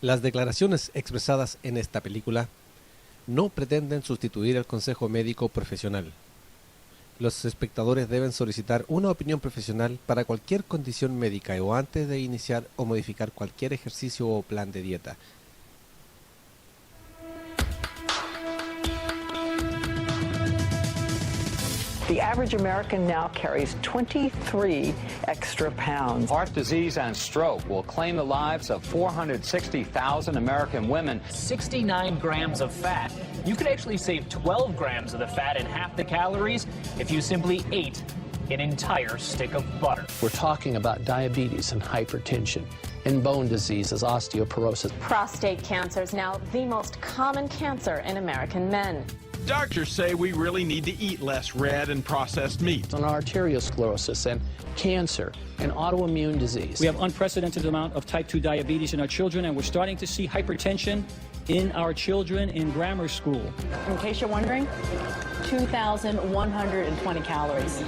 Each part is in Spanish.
Las declaraciones expresadas en esta película no pretenden sustituir al consejo médico profesional. Los espectadores deben solicitar una opinión profesional para cualquier condición médica o antes de iniciar o modificar cualquier ejercicio o plan de dieta. The average American now carries 23 extra pounds. Heart disease and stroke will claim the lives of 460,000 American women. 69 grams of fat. You could actually save 12 grams of the fat and half the calories if you simply ate an entire stick of butter. We're talking about diabetes and hypertension and bone diseases, osteoporosis. Prostate cancer is now the most common cancer in American men. Doctors say we really need to eat less red and processed meat. On arteriosclerosis and cancer and autoimmune disease. We have unprecedented amount of type 2 diabetes in our children, and we're starting to see hypertension in our children in grammar school. In case you're wondering, 2,120 calories.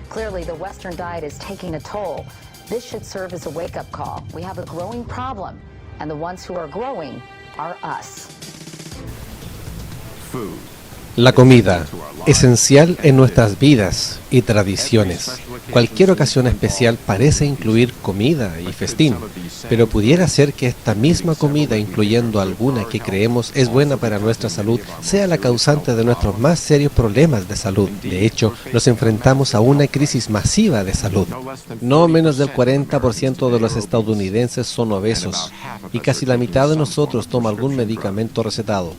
Clearly, the Western diet is taking a toll. This should serve as a wake-up call. We have a growing problem, and the ones who are growing are us. La comida, esencial en nuestras vidas y tradiciones. Cualquier ocasión especial parece incluir comida y festín, pero pudiera ser que esta misma comida, incluyendo alguna que creemos es buena para nuestra salud, sea la causante de nuestros más serios problemas de salud. De hecho, nos enfrentamos a una crisis masiva de salud. No menos del 40% de los estadounidenses son obesos, y casi la mitad de nosotros toma algún medicamento recetado.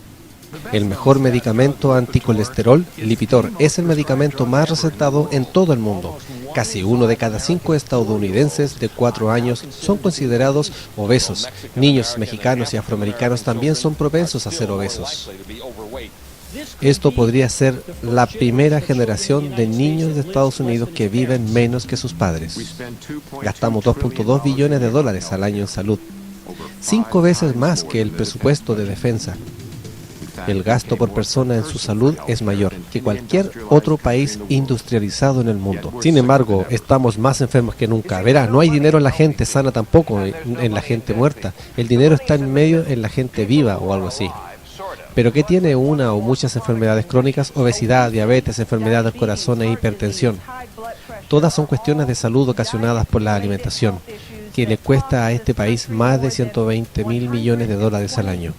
El mejor medicamento anticolesterol, Lipitor, es el medicamento más recetado en todo el mundo. Casi 1 de cada 5 estadounidenses de 4 años son considerados obesos. Niños mexicanos y afroamericanos también son propensos a ser obesos. Esto podría ser la primera generación de niños de Estados Unidos que viven menos que sus padres. Gastamos $2.2 billones al año en salud, 5 veces más que el presupuesto de defensa. El gasto por persona en su salud es mayor que cualquier otro país industrializado en el mundo. Sin embargo, estamos más enfermos que nunca. Verá, no hay dinero en la gente sana tampoco, en la gente muerta. El dinero está en medio en la gente viva o algo así. ¿Pero qué tiene una o muchas enfermedades crónicas? Obesidad, diabetes, enfermedad del corazón e hipertensión. Todas son cuestiones de salud ocasionadas por la alimentación, que le cuesta a este país más de $120 mil millones al año.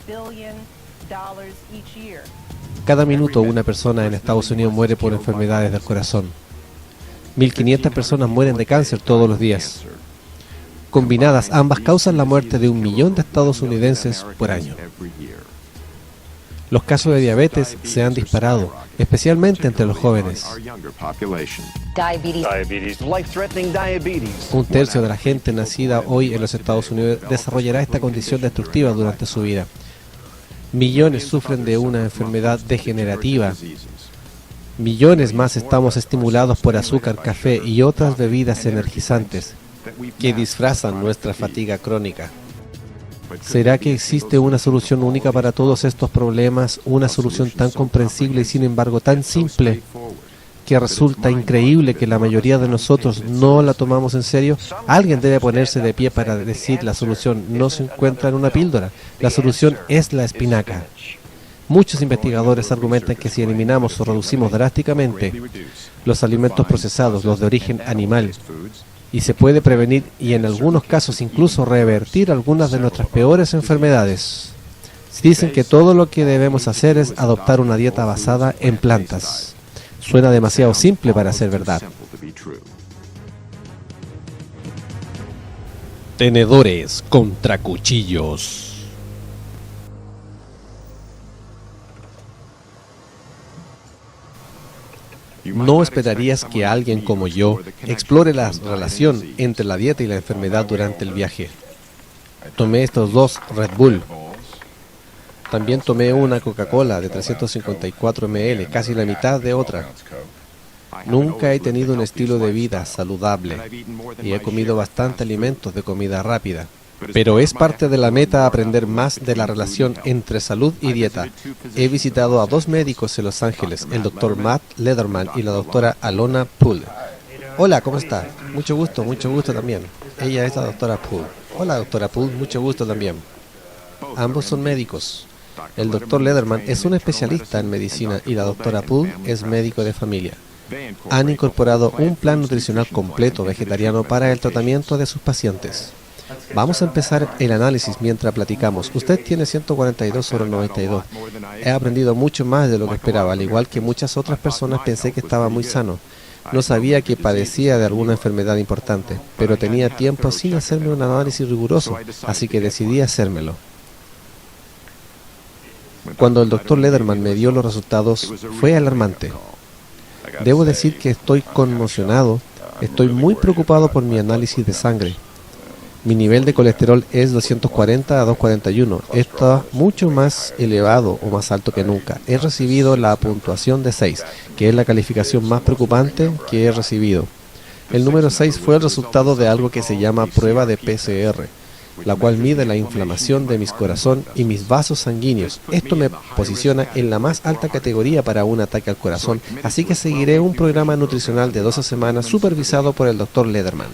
Cada minuto una persona en Estados Unidos muere por enfermedades del corazón. 1.500 personas mueren de cáncer todos los días. Combinadas, ambas causan la muerte de 1 millón de estadounidenses por año. Los casos de diabetes se han disparado, especialmente entre los jóvenes. Un tercio de la gente nacida hoy en los Estados Unidos desarrollará esta condición destructiva durante su vida. Millones sufren de una enfermedad degenerativa. Millones más estamos estimulados por azúcar, café y otras bebidas energizantes que disfrazan nuestra fatiga crónica. ¿Será que existe una solución única para todos estos problemas? Una solución tan comprensible y sin embargo tan simple que resulta increíble que la mayoría de nosotros no la tomamos en serio. Alguien debe ponerse de pie para decir la solución no se encuentra en una píldora. La solución es la espinaca. Muchos investigadores argumentan que si eliminamos o reducimos drásticamente los alimentos procesados, los de origen animal, y se puede prevenir y en algunos casos incluso revertir algunas de nuestras peores enfermedades. Dicen que todo lo que debemos hacer es adoptar una dieta basada en plantas. Suena demasiado simple para ser verdad. Tenedores contra cuchillos. No esperarías que alguien como yo explore la relación entre la dieta y la enfermedad durante el viaje. Tomé estos 2 Red Bull. También tomé una Coca-Cola de 354 ml, casi la mitad de otra. Nunca he tenido un estilo de vida saludable y he comido bastante alimentos de comida rápida. Pero es parte de la meta aprender más de la relación entre salud y dieta. He visitado a 2 médicos en Los Ángeles, el Dr. Matt Lederman y la doctora Alona Poole. Hola, ¿cómo está? Mucho gusto también. Ella es la doctora Poole. Hola, doctora Poole, mucho gusto también. Ambos son médicos. El Dr. Lederman es un especialista en medicina y la Dra. Poole es médico de familia. Han incorporado un plan nutricional completo vegetariano para el tratamiento de sus pacientes. Vamos a empezar el análisis mientras platicamos. Usted tiene 142 sobre 92. He aprendido mucho más de lo que esperaba. Al igual que muchas otras personas, pensé que estaba muy sano. No sabía que padecía de alguna enfermedad importante, pero tenía tiempo sin hacerme un análisis riguroso, así que decidí hacérmelo. Cuando el Dr. Lederman me dio los resultados, fue alarmante. Debo decir que estoy conmocionado. Estoy muy preocupado por mi análisis de sangre. Mi nivel de colesterol es 240 a 241. Está mucho más elevado o más alto que nunca. He recibido la puntuación de 6, que es la calificación más preocupante que he recibido. El número 6 fue el resultado de algo que se llama prueba de PCR, la cual mide la inflamación de mi corazón y mis vasos sanguíneos. Esto me posiciona en la más alta categoría para un ataque al corazón, así que seguiré un programa nutricional de 12 semanas supervisado por el Dr. Lederman.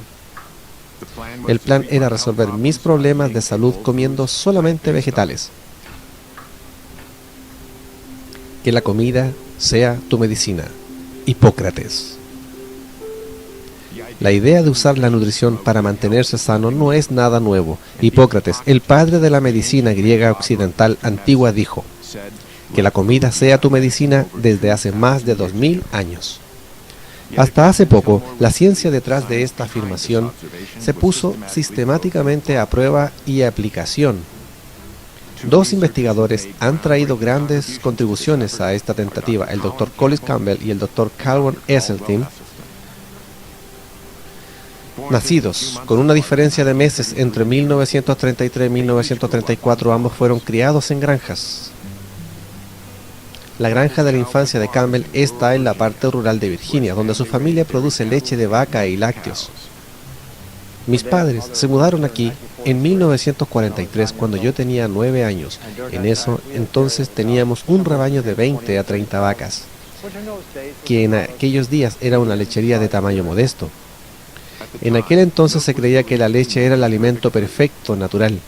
El plan era resolver mis problemas de salud comiendo solamente vegetales. Que la comida sea tu medicina. Hipócrates. La idea de usar la nutrición para mantenerse sano no es nada nuevo. Hipócrates, el padre de la medicina griega occidental antigua, dijo: que la comida sea tu medicina desde hace más de 2000 años. Hasta hace poco, la ciencia detrás de esta afirmación se puso sistemáticamente a prueba y aplicación. Dos investigadores han traído grandes contribuciones a esta tentativa, el Dr. Collis Campbell y el Dr. Calvin Esselstyn, nacidos con una diferencia de meses entre 1933 y 1934, ambos fueron criados en granjas. La granja de la infancia de Campbell está en la parte rural de Virginia, donde su familia produce leche de vaca y lácteos. Mis padres se mudaron aquí en 1943 cuando yo tenía 9 años. En eso entonces teníamos un rebaño de 20 a 30 vacas, que en aquellos días era una lechería de tamaño modesto. En aquel entonces se creía que la leche era el alimento perfecto, natural.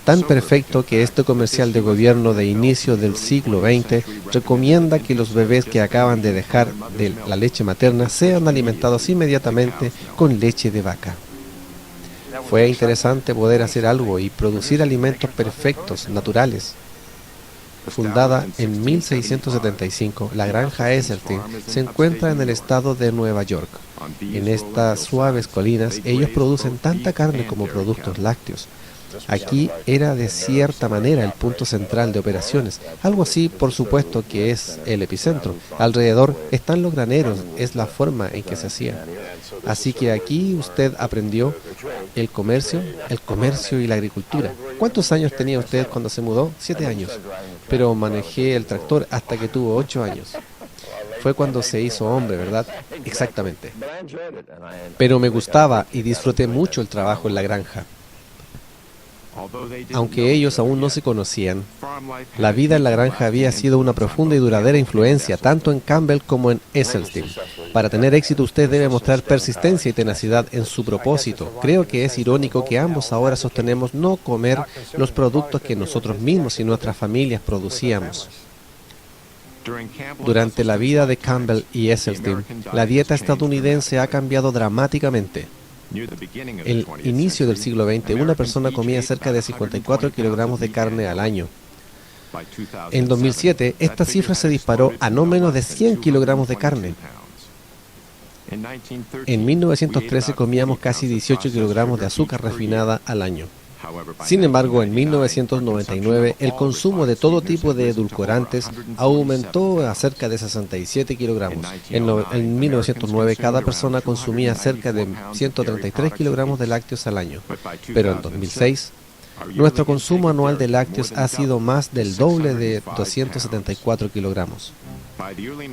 Tan perfecto que este comercial de gobierno de inicio del siglo XX recomienda que los bebés que acaban de dejar de la leche materna sean alimentados inmediatamente con leche de vaca. Fue interesante poder hacer algo y producir alimentos perfectos, naturales. Fundada en 1675, la granja Esselstyn se encuentra en el estado de Nueva York. En estas suaves colinas, ellos producen tanta carne como productos lácteos. Aquí era de cierta manera el punto central de operaciones, algo así por supuesto que es el epicentro. Alrededor están los graneros, es la forma en que se hacía. Así que aquí usted aprendió el comercio y la agricultura. ¿Cuántos años tenía usted cuando se mudó? 7 años. Pero manejé el tractor hasta que tuvo 8 años. Fue cuando se hizo hombre, ¿verdad? Exactamente. Pero me gustaba y disfruté mucho el trabajo en la granja. Aunque ellos aún no se conocían, la vida en la granja había sido una profunda y duradera influencia tanto en Campbell como en Esselstyn. Para tener éxito usted debe mostrar persistencia y tenacidad en su propósito. Creo que es irónico que ambos ahora sostenemos no comer los productos que nosotros mismos y nuestras familias producíamos. Durante la vida de Campbell y Esselstyn, la dieta estadounidense ha cambiado dramáticamente. El inicio del siglo XX, una persona comía cerca de 54 kilogramos de carne al año. En 2007, esta cifra se disparó a no menos de 100 kilogramos de carne. En 1913 comíamos casi 18 kilogramos de azúcar refinada al año. Sin embargo, en 1999, el consumo de todo tipo de edulcorantes aumentó a cerca de 67 kilogramos. En 1909, cada persona consumía cerca de 133 kilogramos de lácteos al año. Pero en 2006, nuestro consumo anual de lácteos ha sido más del doble de 274 kilogramos.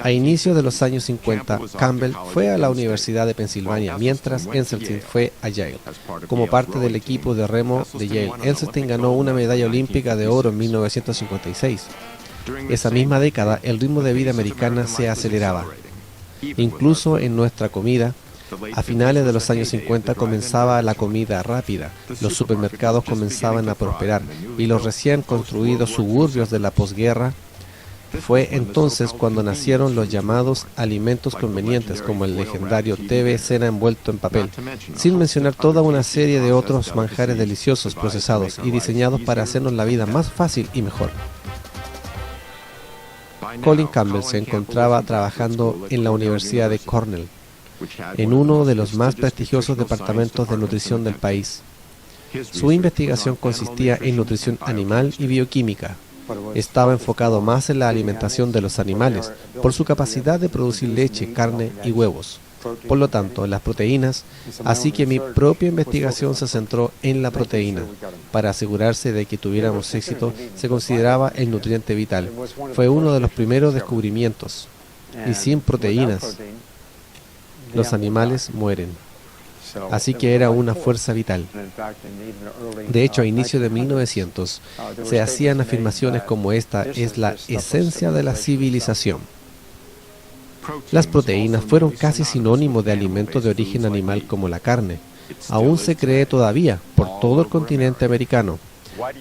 A inicios de los años 50, Campbell fue a la Universidad de Pensilvania, mientras Esselstyn fue a Yale. Como parte del equipo de remo de Yale, Esselstyn ganó una medalla olímpica de oro en 1956. Esa misma década, el ritmo de vida americana se aceleraba. Incluso en nuestra comida, A finales de los años 50 comenzaba la comida rápida, los supermercados comenzaban a prosperar y los recién construidos suburbios de la posguerra. Fue entonces cuando nacieron los llamados alimentos convenientes, como el legendario té de cena envuelto en papel, sin mencionar toda una serie de otros manjares deliciosos procesados y diseñados para hacernos la vida más fácil y mejor. Colin Campbell se encontraba trabajando en la Universidad de Cornell, en uno de los más prestigiosos departamentos de nutrición del país. Su investigación consistía en nutrición animal y bioquímica. Estaba enfocado más en la alimentación de los animales, por su capacidad de producir leche, carne y huevos. Por lo tanto, las proteínas, así que mi propia investigación se centró en la proteína. Para asegurarse de que tuviéramos éxito, se consideraba el nutriente vital. Fue uno de los primeros descubrimientos. Y sin proteínas, los animales mueren. Así que era una fuerza vital. De hecho, a inicio de 1900 se hacían afirmaciones como esta es la esencia de la civilización. Las proteínas fueron casi sinónimo de alimentos de origen animal como la carne. Aún se cree todavía por todo el continente americano.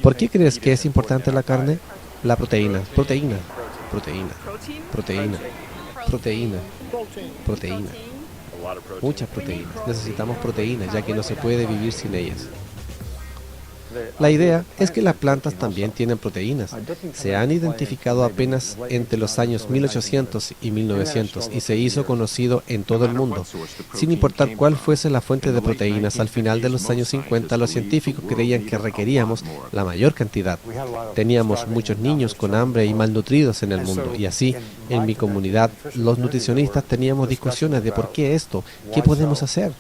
¿Por qué crees que es importante la carne? La proteína, proteína, proteína, proteína, proteína, proteína. Muchas proteínas. Necesitamos proteínas, ya que no se puede vivir sin ellas. La idea es que las plantas también tienen proteínas. Se han identificado apenas entre los años 1800 y 1900 y se hizo conocido en todo el mundo. Sin importar cuál fuese la fuente de proteínas, al final de los años 50 los científicos creían que requeríamos la mayor cantidad. Teníamos muchos niños con hambre y malnutridos en el mundo y así, en mi comunidad, los nutricionistas teníamos discusiones de por qué esto, qué podemos hacer.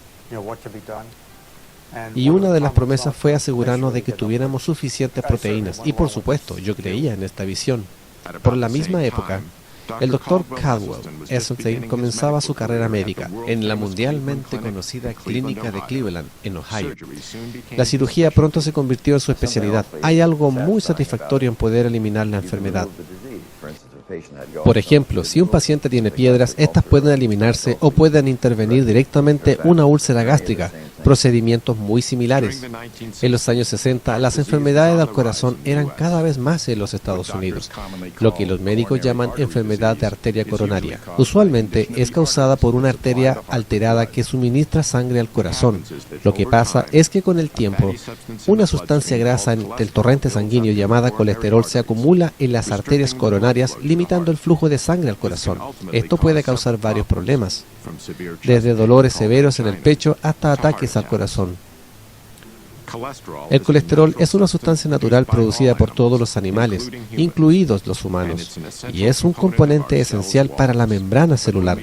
Y una de las promesas fue asegurarnos de que tuviéramos suficientes proteínas. Y por supuesto, yo creía en esta visión. Por la misma época, el Dr. Caldwell Esselstyn comenzaba su carrera médica en la mundialmente conocida clínica de Cleveland, en Ohio. La cirugía pronto se convirtió en su especialidad. Hay algo muy satisfactorio en poder eliminar la enfermedad. Por ejemplo, si un paciente tiene piedras, estas pueden eliminarse o pueden intervenir directamente una úlcera gástrica, procedimientos muy similares. En los años 60, las enfermedades del corazón eran cada vez más en los Estados Unidos, lo que los médicos llaman enfermedad de arteria coronaria. Usualmente es causada por una arteria alterada que suministra sangre al corazón. Lo que pasa es que con el tiempo, una sustancia grasa del torrente sanguíneo llamada colesterol se acumula en las arterias coronarias, limitando el flujo de sangre al corazón. Esto puede causar varios problemas, desde dolores severos en el pecho hasta ataques al corazón. El colesterol es una sustancia natural producida por todos los animales, incluidos los humanos, y es un componente esencial para la membrana celular.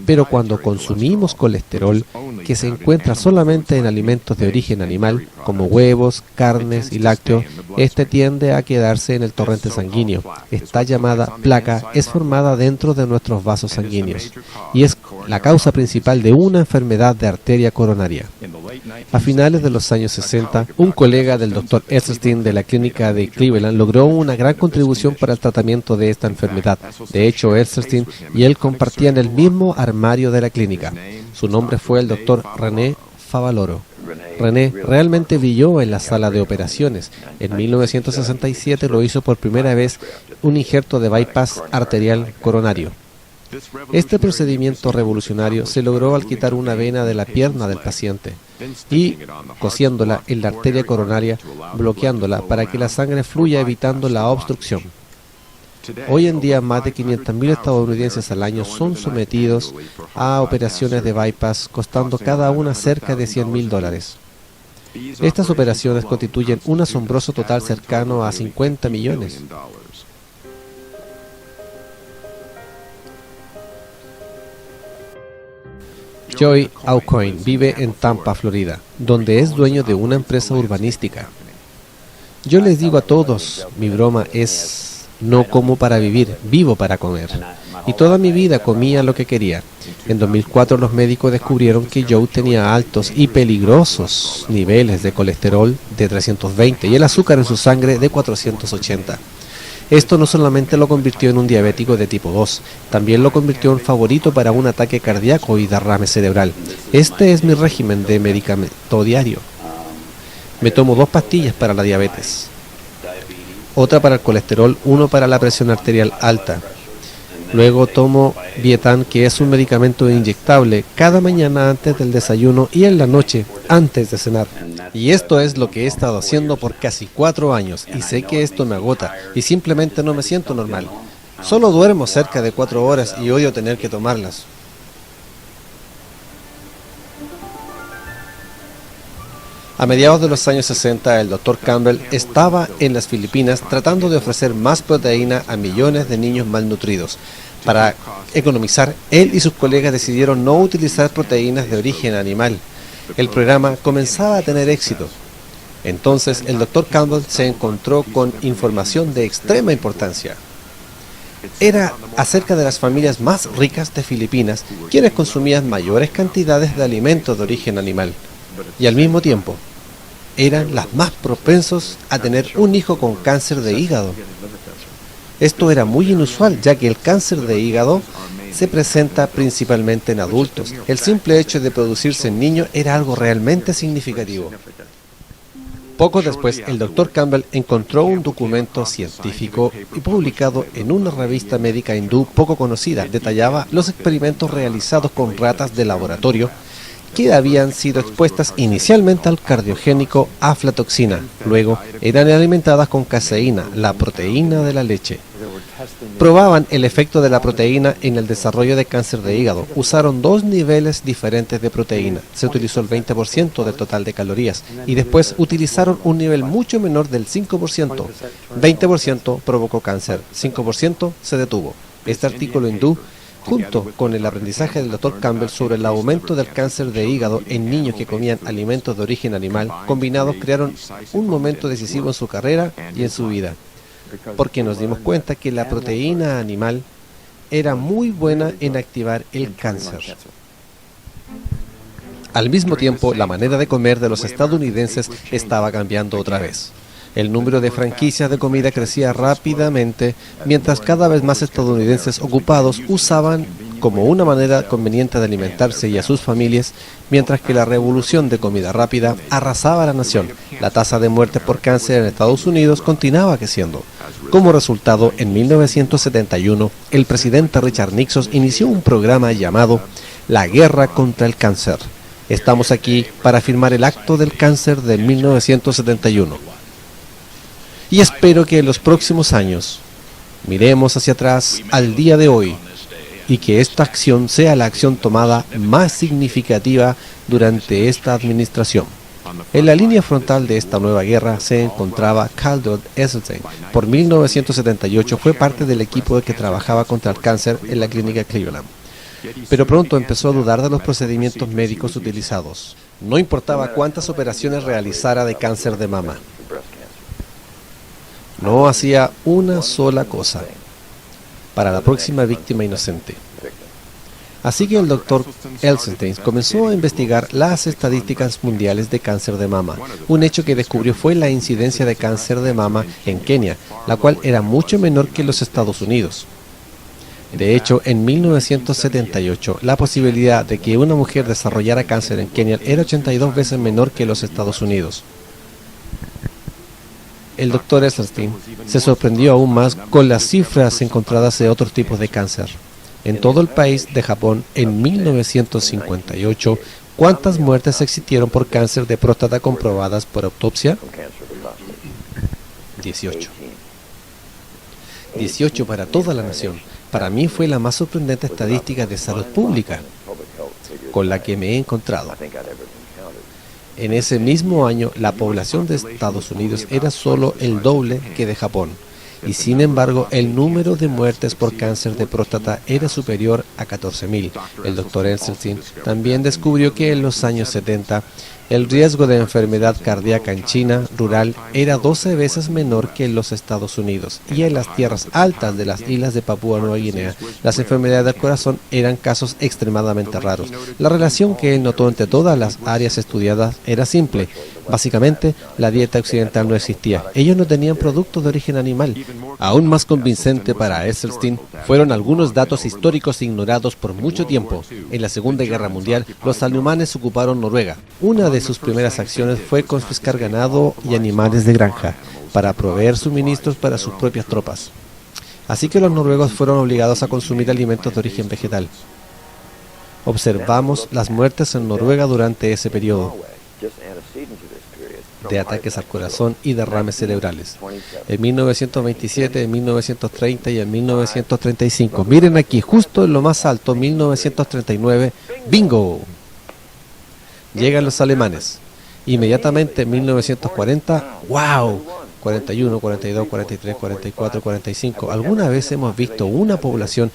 Pero cuando consumimos colesterol, que se encuentra solamente en alimentos de origen animal, como huevos, carnes y lácteos, este tiende a quedarse en el torrente sanguíneo. Esta llamada placa es formada dentro de nuestros vasos sanguíneos, y es la causa principal de una enfermedad de arteria coronaria. A finales de los años 60, un colega del Dr. Esselstyn de la clínica de Cleveland logró una gran contribución para el tratamiento de esta enfermedad. De hecho, Esselstyn y él compartían el mismo armario de la clínica. Su nombre fue el Dr. René Favaloro. René realmente brilló en la sala de operaciones. En 1967 lo hizo por primera vez un injerto de bypass arterial coronario. Este procedimiento revolucionario se logró al quitar una vena de la pierna del paciente y cosiéndola en la arteria coronaria, bloqueándola para que la sangre fluya evitando la obstrucción. Hoy en día, más de 500.000 estadounidenses al año son sometidos a operaciones de bypass, costando cada una cerca de $100.000. Estas operaciones constituyen un asombroso total cercano a 50 millones. Joy Aucoin vive en Tampa, Florida, donde es dueño de una empresa urbanística. Yo les digo a todos, mi broma es, no como para vivir, vivo para comer. Y toda mi vida comía lo que quería. En 2004 los médicos descubrieron que Joe tenía altos y peligrosos niveles de colesterol de 320 y el azúcar en su sangre de 480. Esto no solamente lo convirtió en un diabético de tipo 2, también lo convirtió en favorito para un ataque cardíaco y derrame cerebral. Este es mi régimen de medicamento diario. Me tomo 2 pastillas para la diabetes, otra para el colesterol, 1 para la presión arterial alta. Luego tomo Vietan, que es un medicamento inyectable, cada mañana antes del desayuno y en la noche antes de cenar. Y esto es lo que he estado haciendo por casi 4 años, y sé que esto me agota, y simplemente no me siento normal. Solo duermo cerca de 4 horas y odio tener que tomarlas. A mediados de los años 60, el Dr. Campbell estaba en las Filipinas tratando de ofrecer más proteína a millones de niños malnutridos. Para economizar, él y sus colegas decidieron no utilizar proteínas de origen animal. El programa comenzaba a tener éxito. Entonces, el Dr. Campbell se encontró con información de extrema importancia. Era acerca de las familias más ricas de Filipinas, quienes consumían mayores cantidades de alimentos de origen animal. Y al mismo tiempo, eran las más propensos a tener un hijo con cáncer de hígado. Esto era muy inusual, ya que el cáncer de hígado se presenta principalmente en adultos. El simple hecho de producirse en niños era algo realmente significativo. Poco después, el Dr. Campbell encontró un documento científico y publicado en una revista médica hindú poco conocida. Detallaba los experimentos realizados con ratas de laboratorio que habían sido expuestas inicialmente al cardiogénico aflatoxina. Luego eran alimentadas con caseína, la proteína de la leche. Probaban el efecto de la proteína en el desarrollo de cáncer de hígado. Usaron 2 niveles diferentes de proteína. Se utilizó el 20% del total de calorías y después utilizaron un nivel mucho menor del 5%. 20% provocó cáncer, 5% se detuvo. Este artículo hindú, junto con el aprendizaje del Dr. Campbell sobre el aumento del cáncer de hígado en niños que comían alimentos de origen animal, combinados crearon un momento decisivo en su carrera y en su vida, porque nos dimos cuenta que la proteína animal era muy buena en activar el cáncer. Al mismo tiempo, la manera de comer de los estadounidenses estaba cambiando otra vez. El número de franquicias de comida crecía rápidamente, mientras cada vez más estadounidenses ocupados usaban como una manera conveniente de alimentarse y a sus familias, mientras que la revolución de comida rápida arrasaba a la nación. La tasa de muertes por cáncer en Estados Unidos continuaba creciendo. Como resultado, en 1971, el presidente Richard Nixon inició un programa llamado La Guerra contra el Cáncer. Estamos aquí para firmar el Acto del Cáncer de 1971. Y espero que en los próximos años miremos hacia atrás al día de hoy y que esta acción sea la acción tomada más significativa durante esta administración. En la línea frontal de esta nueva guerra se encontraba Caldwell Esselstyn. Por 1978 fue parte del equipo que trabajaba contra el cáncer en la clínica Cleveland. Pero pronto empezó a dudar de los procedimientos médicos utilizados. No importaba cuántas operaciones realizara de cáncer de mama. No hacía una sola cosa para la próxima víctima inocente. Así que el Dr. Esselstyn comenzó a investigar las estadísticas mundiales de cáncer de mama. Un hecho que descubrió fue la incidencia de cáncer de mama en Kenia, la cual era mucho menor que en los Estados Unidos. De hecho, en 1978, la posibilidad de que una mujer desarrollara cáncer en Kenia era 82 veces menor que en los Estados Unidos. El Dr. Esselstyn se sorprendió aún más con las cifras encontradas de otros tipos de cáncer. En todo el país de Japón, en 1958, ¿cuántas muertes existieron por cáncer de próstata comprobadas por autopsia? 18. 18 para toda la nación. Para mí fue la más sorprendente estadística de salud pública con la que me he encontrado. En ese mismo año, la población de Estados Unidos era solo el doble que de Japón, y sin embargo, el número de muertes por cáncer de próstata era superior a 14.000. El Dr. Esselstyn también descubrió que en los años 70, El riesgo de enfermedad cardíaca en China rural era 12 veces menor que en los Estados Unidos, y en las tierras altas de las islas de Papúa Nueva Guinea, las enfermedades del corazón eran casos extremadamente raros. La relación que él notó entre todas las áreas estudiadas era simple. Básicamente, la dieta occidental no existía. Ellos no tenían productos de origen animal. Aún más convincente para Esselstyn fueron algunos datos históricos ignorados por mucho tiempo. En la Segunda Guerra Mundial, los alemanes ocuparon Noruega. Una de sus primeras acciones fue confiscar ganado y animales de granja para proveer suministros para sus propias tropas. Así que los noruegos fueron obligados a consumir alimentos de origen vegetal. Observamos las muertes en Noruega durante ese periodo de ataques al corazón y derrames cerebrales. En 1927, en 1930 y en 1935. Miren aquí, justo en lo más alto, 1939, ¡bingo! Llegan los alemanes. Inmediatamente en 1940, ¡wow! 41, 42, 43, 44, 45. ¿Alguna vez hemos visto una población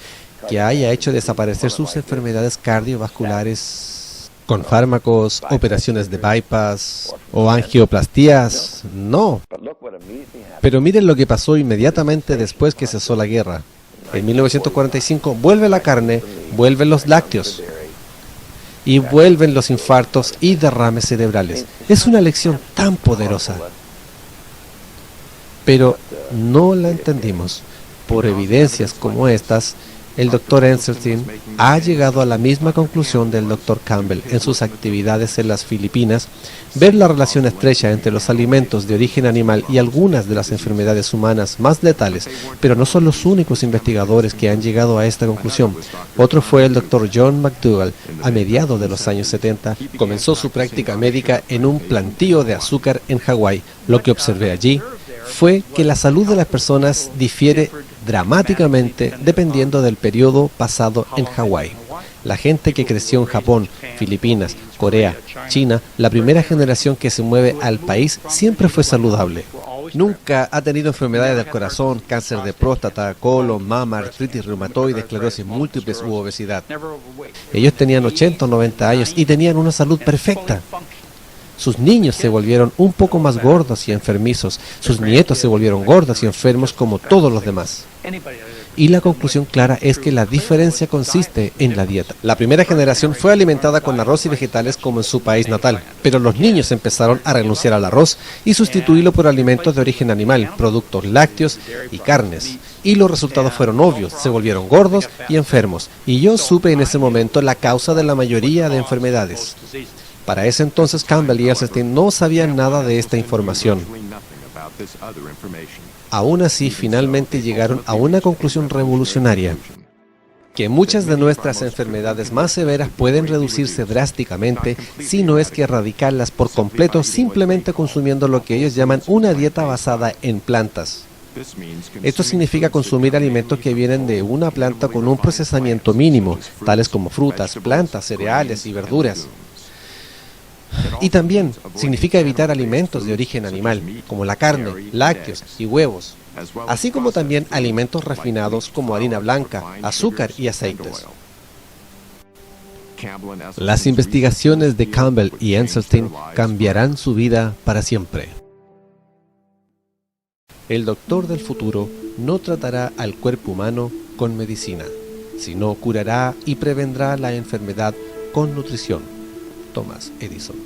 que haya hecho desaparecer sus enfermedades cardiovasculares con fármacos, operaciones de bypass o angioplastías? No. Pero miren lo que pasó inmediatamente después que cesó la guerra. En 1945 vuelve la carne, vuelven los lácteos y vuelven los infartos y derrames cerebrales. Es una lección tan poderosa, pero no la entendimos. Por evidencias como estas, el Dr. Esselstyn ha llegado a la misma conclusión del Dr. Campbell en sus actividades en las Filipinas. Ver la relación estrecha entre los alimentos de origen animal y algunas de las enfermedades humanas más letales, pero no son los únicos investigadores que han llegado a esta conclusión. Otro fue el Dr. John McDougall. A mediados de los años 70 comenzó su práctica médica en un plantío de azúcar en Hawái. Lo que observé allí fue que la salud de las personas difiere dramáticamente dependiendo del periodo pasado en Hawái. La gente que creció en Japón, Filipinas, Corea, China, la primera generación que se mueve al país siempre fue saludable. Nunca ha tenido enfermedades del corazón, cáncer de próstata, colon, mama, artritis reumatoide, esclerosis múltiples u obesidad. Ellos tenían 80 o 90 años y tenían una salud perfecta. Sus niños se volvieron un poco más gordos y enfermizos. Sus nietos se volvieron gordos y enfermos como todos los demás. Y la conclusión clara es que la diferencia consiste en la dieta. La primera generación fue alimentada con arroz y vegetales como en su país natal, pero los niños empezaron a renunciar al arroz y sustituirlo por alimentos de origen animal, productos lácteos y carnes. Y los resultados fueron obvios, se volvieron gordos y enfermos. Y yo supe en ese momento la causa de la mayoría de enfermedades. Para ese entonces Campbell y Esselstyn no sabían nada de esta información. Aún así, finalmente llegaron a una conclusión revolucionaria: que muchas de nuestras enfermedades más severas pueden reducirse drásticamente, si no es que erradicarlas por completo, simplemente consumiendo lo que ellos llaman una dieta basada en plantas. Esto significa consumir alimentos que vienen de una planta con un procesamiento mínimo, tales como frutas, plantas, cereales y verduras. Y también significa evitar alimentos de origen animal, como la carne, lácteos y huevos, así como también alimentos refinados como harina blanca, azúcar y aceites. Las investigaciones de Campbell y Esselstyn cambiarán su vida para siempre. El doctor del futuro no tratará al cuerpo humano con medicina, sino curará y prevendrá la enfermedad con nutrición. Thomas Edison.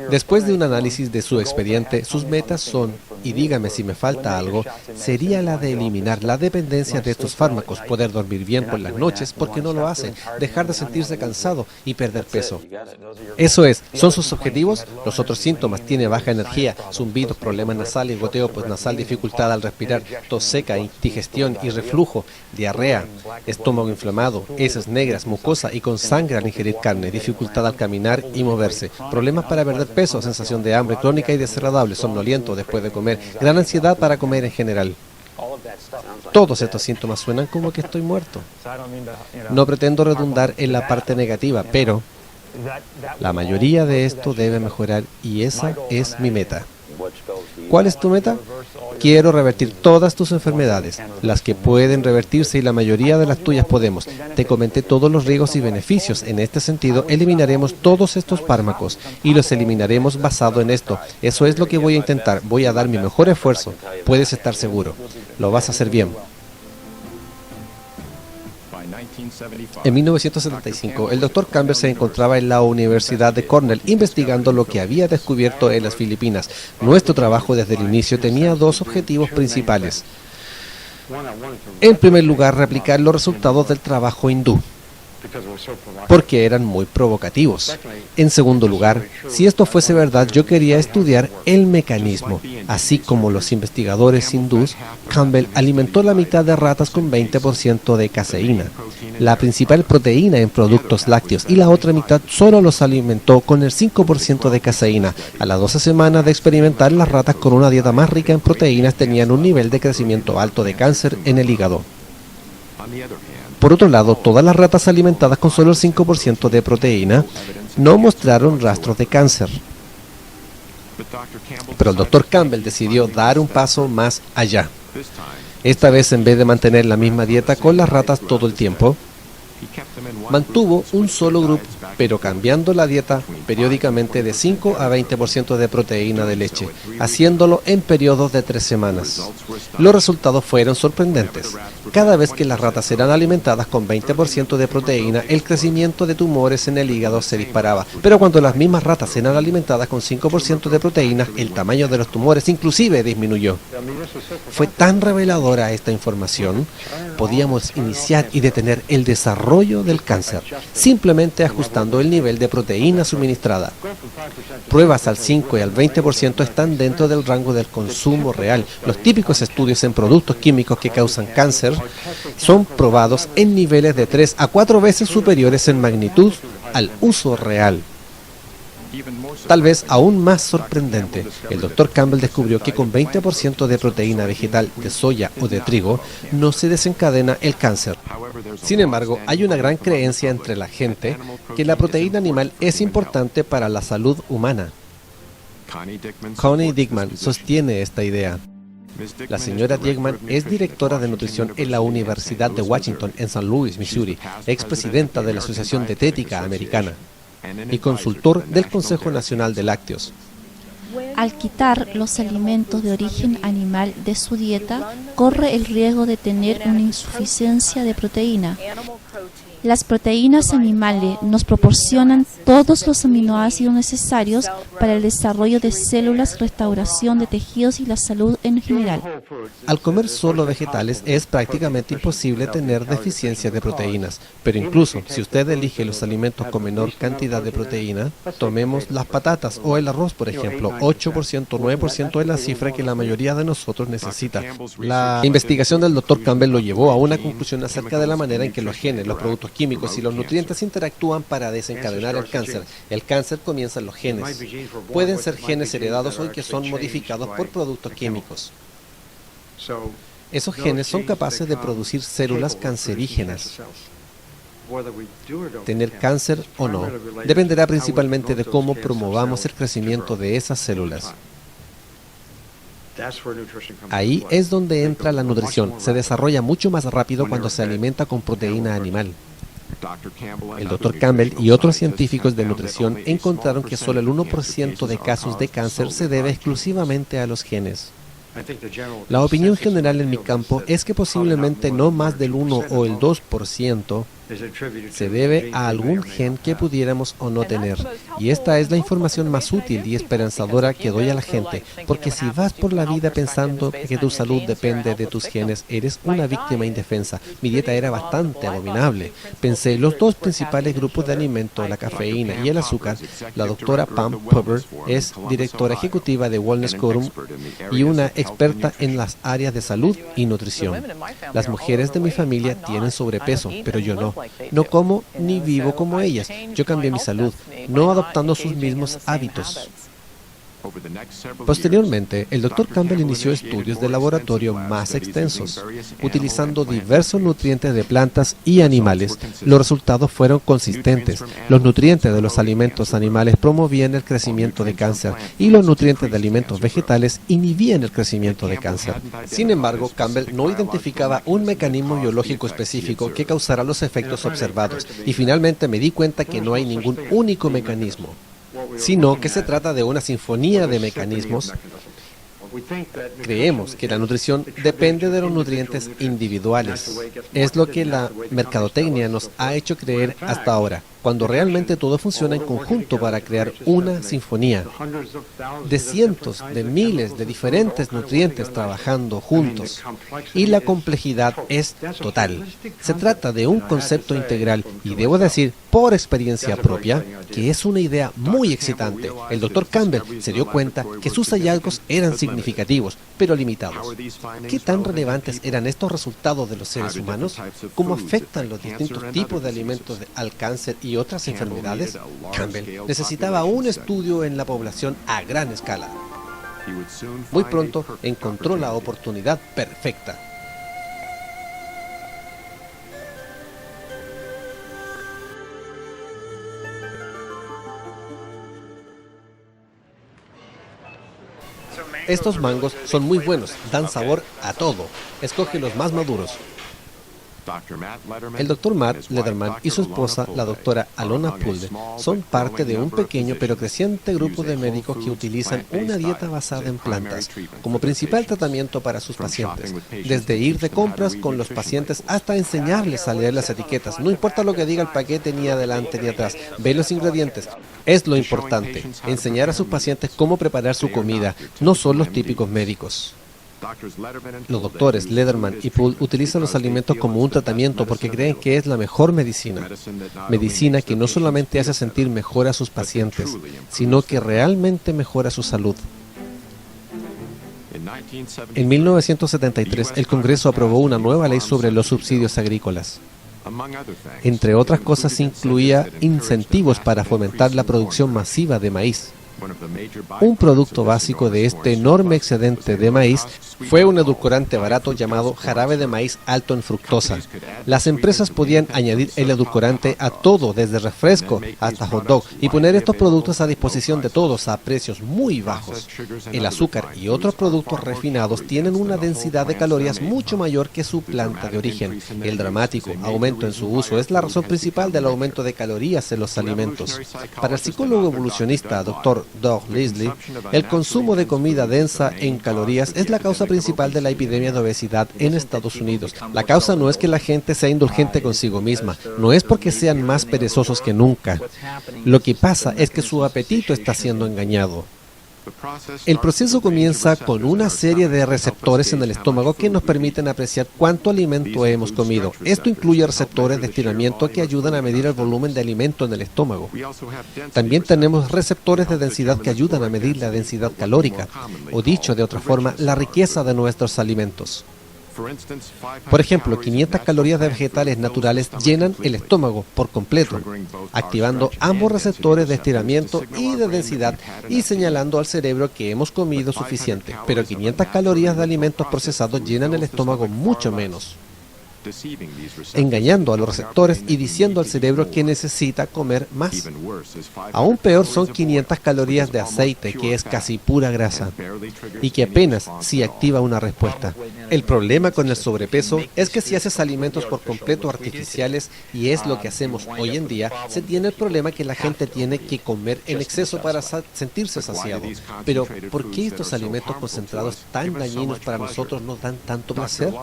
Después de un análisis de su expediente, sus metas son, y dígame si me falta algo, sería la de eliminar la dependencia de estos fármacos, poder dormir bien por las noches porque no lo hace, dejar de sentirse cansado y perder peso. Eso es, son sus objetivos. Los otros síntomas: tiene baja energía, zumbidos, problemas nasales, goteo postnasal, dificultad al respirar, tos seca, indigestión y reflujo, diarrea, estómago inflamado, heces negras, mucosa y con sangre al ingerir carne, dificultad al caminar y moverse, problemas para perder peso, sensación de hambre crónica y desagradable, somnoliento después de comer, gran ansiedad para comer en general. Todos estos síntomas suenan como que estoy muerto. No pretendo redundar en la parte negativa, pero la mayoría de esto debe mejorar y esa es mi meta. ¿Cuál es tu meta? Quiero revertir todas tus enfermedades, las que pueden revertirse y la mayoría de las tuyas podemos. Te comenté todos los riesgos y beneficios. En este sentido, eliminaremos todos estos fármacos y los eliminaremos basado en esto. Eso es lo que voy a intentar. Voy a dar mi mejor esfuerzo. Puedes estar seguro. Lo vas a hacer bien. En 1975, el Dr. Campbell se encontraba en la Universidad de Cornell investigando lo que había descubierto en las Filipinas. Nuestro trabajo desde el inicio tenía dos objetivos principales. En primer lugar, replicar los resultados del trabajo hindú, porque eran muy provocativos. En segundo lugar, si esto fuese verdad, yo quería estudiar el mecanismo. Así como los investigadores hindús, Campbell alimentó la mitad de ratas con 20% de caseína, la principal proteína en productos lácteos, y la otra mitad solo los alimentó con el 5% de caseína. A las 12 semanas de experimentar, las ratas con una dieta más rica en proteínas tenían un nivel de crecimiento alto de cáncer en el hígado. Por otro lado, todas las ratas alimentadas con solo el 5% de proteína no mostraron rastros de cáncer. Pero el Dr. Campbell decidió dar un paso más allá. Esta vez, en vez de mantener la misma dieta con las ratas todo el tiempo, mantuvo un solo grupo, pero cambiando la dieta periódicamente de 5 a 20% de proteína de leche, haciéndolo en periodos de 3 semanas. Los resultados fueron sorprendentes. Cada vez que las ratas eran alimentadas con 20% de proteína, el crecimiento de tumores en el hígado se disparaba. Pero cuando las mismas ratas eran alimentadas con 5% de proteína, el tamaño de los tumores inclusive disminuyó. Fue tan reveladora esta información, podíamos iniciar y detener el desarrollo del cáncer, simplemente ajustando el nivel de proteína suministrada. Pruebas al 5 y al 20% están dentro del rango del consumo real. Los típicos estudios en productos químicos que causan cáncer son probados en niveles de 3 a 4 veces superiores en magnitud al uso real. Tal vez aún más sorprendente, el Dr. Campbell descubrió que con 20% de proteína vegetal de soya o de trigo no se desencadena el cáncer. Sin embargo, hay una gran creencia entre la gente que la proteína animal es importante para la salud humana. Connie Dickman sostiene esta idea. La señora Dickman es directora de nutrición en la Universidad de Washington en St. Louis, Missouri, expresidenta de la Asociación Dietética Americana y consultor del Consejo Nacional de Lácteos. Al quitar los alimentos de origen animal de su dieta, corre el riesgo de tener una insuficiencia de proteína. Las proteínas animales nos proporcionan todos los aminoácidos necesarios para el desarrollo de células, restauración de tejidos y la salud en general. Al comer solo vegetales es prácticamente imposible tener deficiencia de proteínas, pero incluso si usted elige los alimentos con menor cantidad de proteína, tomemos las patatas o el arroz, por ejemplo, 8% o 9% es la cifra que la mayoría de nosotros necesita. La investigación del Dr. Campbell lo llevó a una conclusión acerca de la manera en que los genes, los productos químicos y los nutrientes interactúan para desencadenar el cáncer. El cáncer comienza en los genes. Pueden ser genes heredados o que son modificados por productos químicos. Esos genes son capaces de producir células cancerígenas. Tener cáncer o no dependerá principalmente de cómo promovamos el crecimiento de esas células. Ahí es donde entra la nutrición. Se desarrolla mucho más rápido cuando se alimenta con proteína animal. El Dr. Campbell y otros científicos de nutrición encontraron que solo el 1% de casos de cáncer se debe exclusivamente a los genes. La opinión general en mi campo es que posiblemente no más del 1 o el 2% se debe a algún gen que pudiéramos o no tener. Y esta es la información más útil y esperanzadora que doy a la gente, porque si vas por la vida pensando que tu salud depende de tus genes, eres una víctima indefensa. Mi dieta era bastante abominable. Pensé los dos principales grupos de alimentos, la cafeína y el azúcar. La doctora Pam Pupper es directora ejecutiva de Wellness Quorum y una experta en las áreas de salud y nutrición. Las mujeres de mi familia tienen sobrepeso, pero yo no. No como ni vivo como ellas. Yo cambié mi salud, no adoptando sus mismos hábitos. Posteriormente, el Dr. Campbell inició estudios de laboratorio más extensos, utilizando diversos nutrientes de plantas y animales. Los resultados fueron consistentes. Los nutrientes de los alimentos animales promovían el crecimiento de cáncer y los nutrientes de alimentos vegetales inhibían el crecimiento de cáncer. Sin embargo, Campbell no identificaba un mecanismo biológico específico que causara los efectos observados, y finalmente me di cuenta que no hay ningún único mecanismo, sino que se trata de una sinfonía de mecanismos. Creemos que la nutrición depende de los nutrientes individuales. Es lo que la mercadotecnia nos ha hecho creer hasta ahora, cuando realmente todo funciona en conjunto para crear una sinfonía de cientos de miles de diferentes nutrientes trabajando juntos, y la complejidad es total. Se trata de un concepto integral, y debo decir por experiencia propia que es una idea muy excitante. El Dr. Campbell se dio cuenta que sus hallazgos eran significativos, pero limitados. ¿Qué tan relevantes eran estos resultados de los seres humanos? ¿Cómo afectan los distintos tipos de alimentos al cáncer y otras enfermedades? Campbell necesitaba un estudio en la población a gran escala. Muy pronto encontró la oportunidad perfecta. Estos mangos son muy buenos, dan sabor a todo. Escoge los más maduros. El Dr. Matt Lederman y su esposa, la doctora Alona Pulde, son parte de un pequeño pero creciente grupo de médicos que utilizan una dieta basada en plantas como principal tratamiento para sus pacientes, desde ir de compras con los pacientes hasta enseñarles a leer las etiquetas. No importa lo que diga el paquete ni adelante ni atrás, ve los ingredientes. Es lo importante, enseñar a sus pacientes cómo preparar su comida, no son los típicos médicos. Los doctores Lederman y Poole utilizan los alimentos como un tratamiento porque creen que es la mejor medicina. Medicina que no solamente hace sentir mejor a sus pacientes, sino que realmente mejora su salud. En 1973, el Congreso aprobó una nueva ley sobre los subsidios agrícolas. Entre otras cosas, incluía incentivos para fomentar la producción masiva de maíz. Un producto básico de este enorme excedente de maíz fue un edulcorante barato llamado jarabe de maíz alto en fructosa. Las empresas podían añadir el edulcorante a todo, desde refresco hasta hot dog, y poner estos productos a disposición de todos a precios muy bajos. El azúcar y otros productos refinados tienen una densidad de calorías mucho mayor que su planta de origen. El dramático aumento en su uso es la razón principal del aumento de calorías en los alimentos. Para el psicólogo evolucionista Dr. Doug Leslie, el consumo de comida densa en calorías es la causa principal de la epidemia de obesidad en Estados Unidos. La causa no es que la gente sea indulgente consigo misma, no es porque sean más perezosos que nunca. Lo que pasa es que su apetito está siendo engañado. El proceso comienza con una serie de receptores en el estómago que nos permiten apreciar cuánto alimento hemos comido. Esto incluye receptores de estiramiento que ayudan a medir el volumen de alimento en el estómago. También tenemos receptores de densidad que ayudan a medir la densidad calórica, o dicho de otra forma, la riqueza de nuestros alimentos. Por ejemplo, 500 calorías de vegetales naturales llenan el estómago por completo, activando ambos receptores de estiramiento y de densidad y señalando al cerebro que hemos comido suficiente. Pero 500 calorías de alimentos procesados llenan el estómago mucho menos, engañando a los receptores y diciendo al cerebro que necesita comer más. Aún peor son 500 calorías de aceite, que es casi pura grasa, y que apenas si activa una respuesta. El problema con el sobrepeso es que si haces alimentos por completo artificiales, y es lo que hacemos hoy en día, se tiene el problema que la gente tiene que comer en exceso para sentirse saciado. Pero, ¿por qué estos alimentos concentrados tan dañinos para nosotros nos dan tanto placer?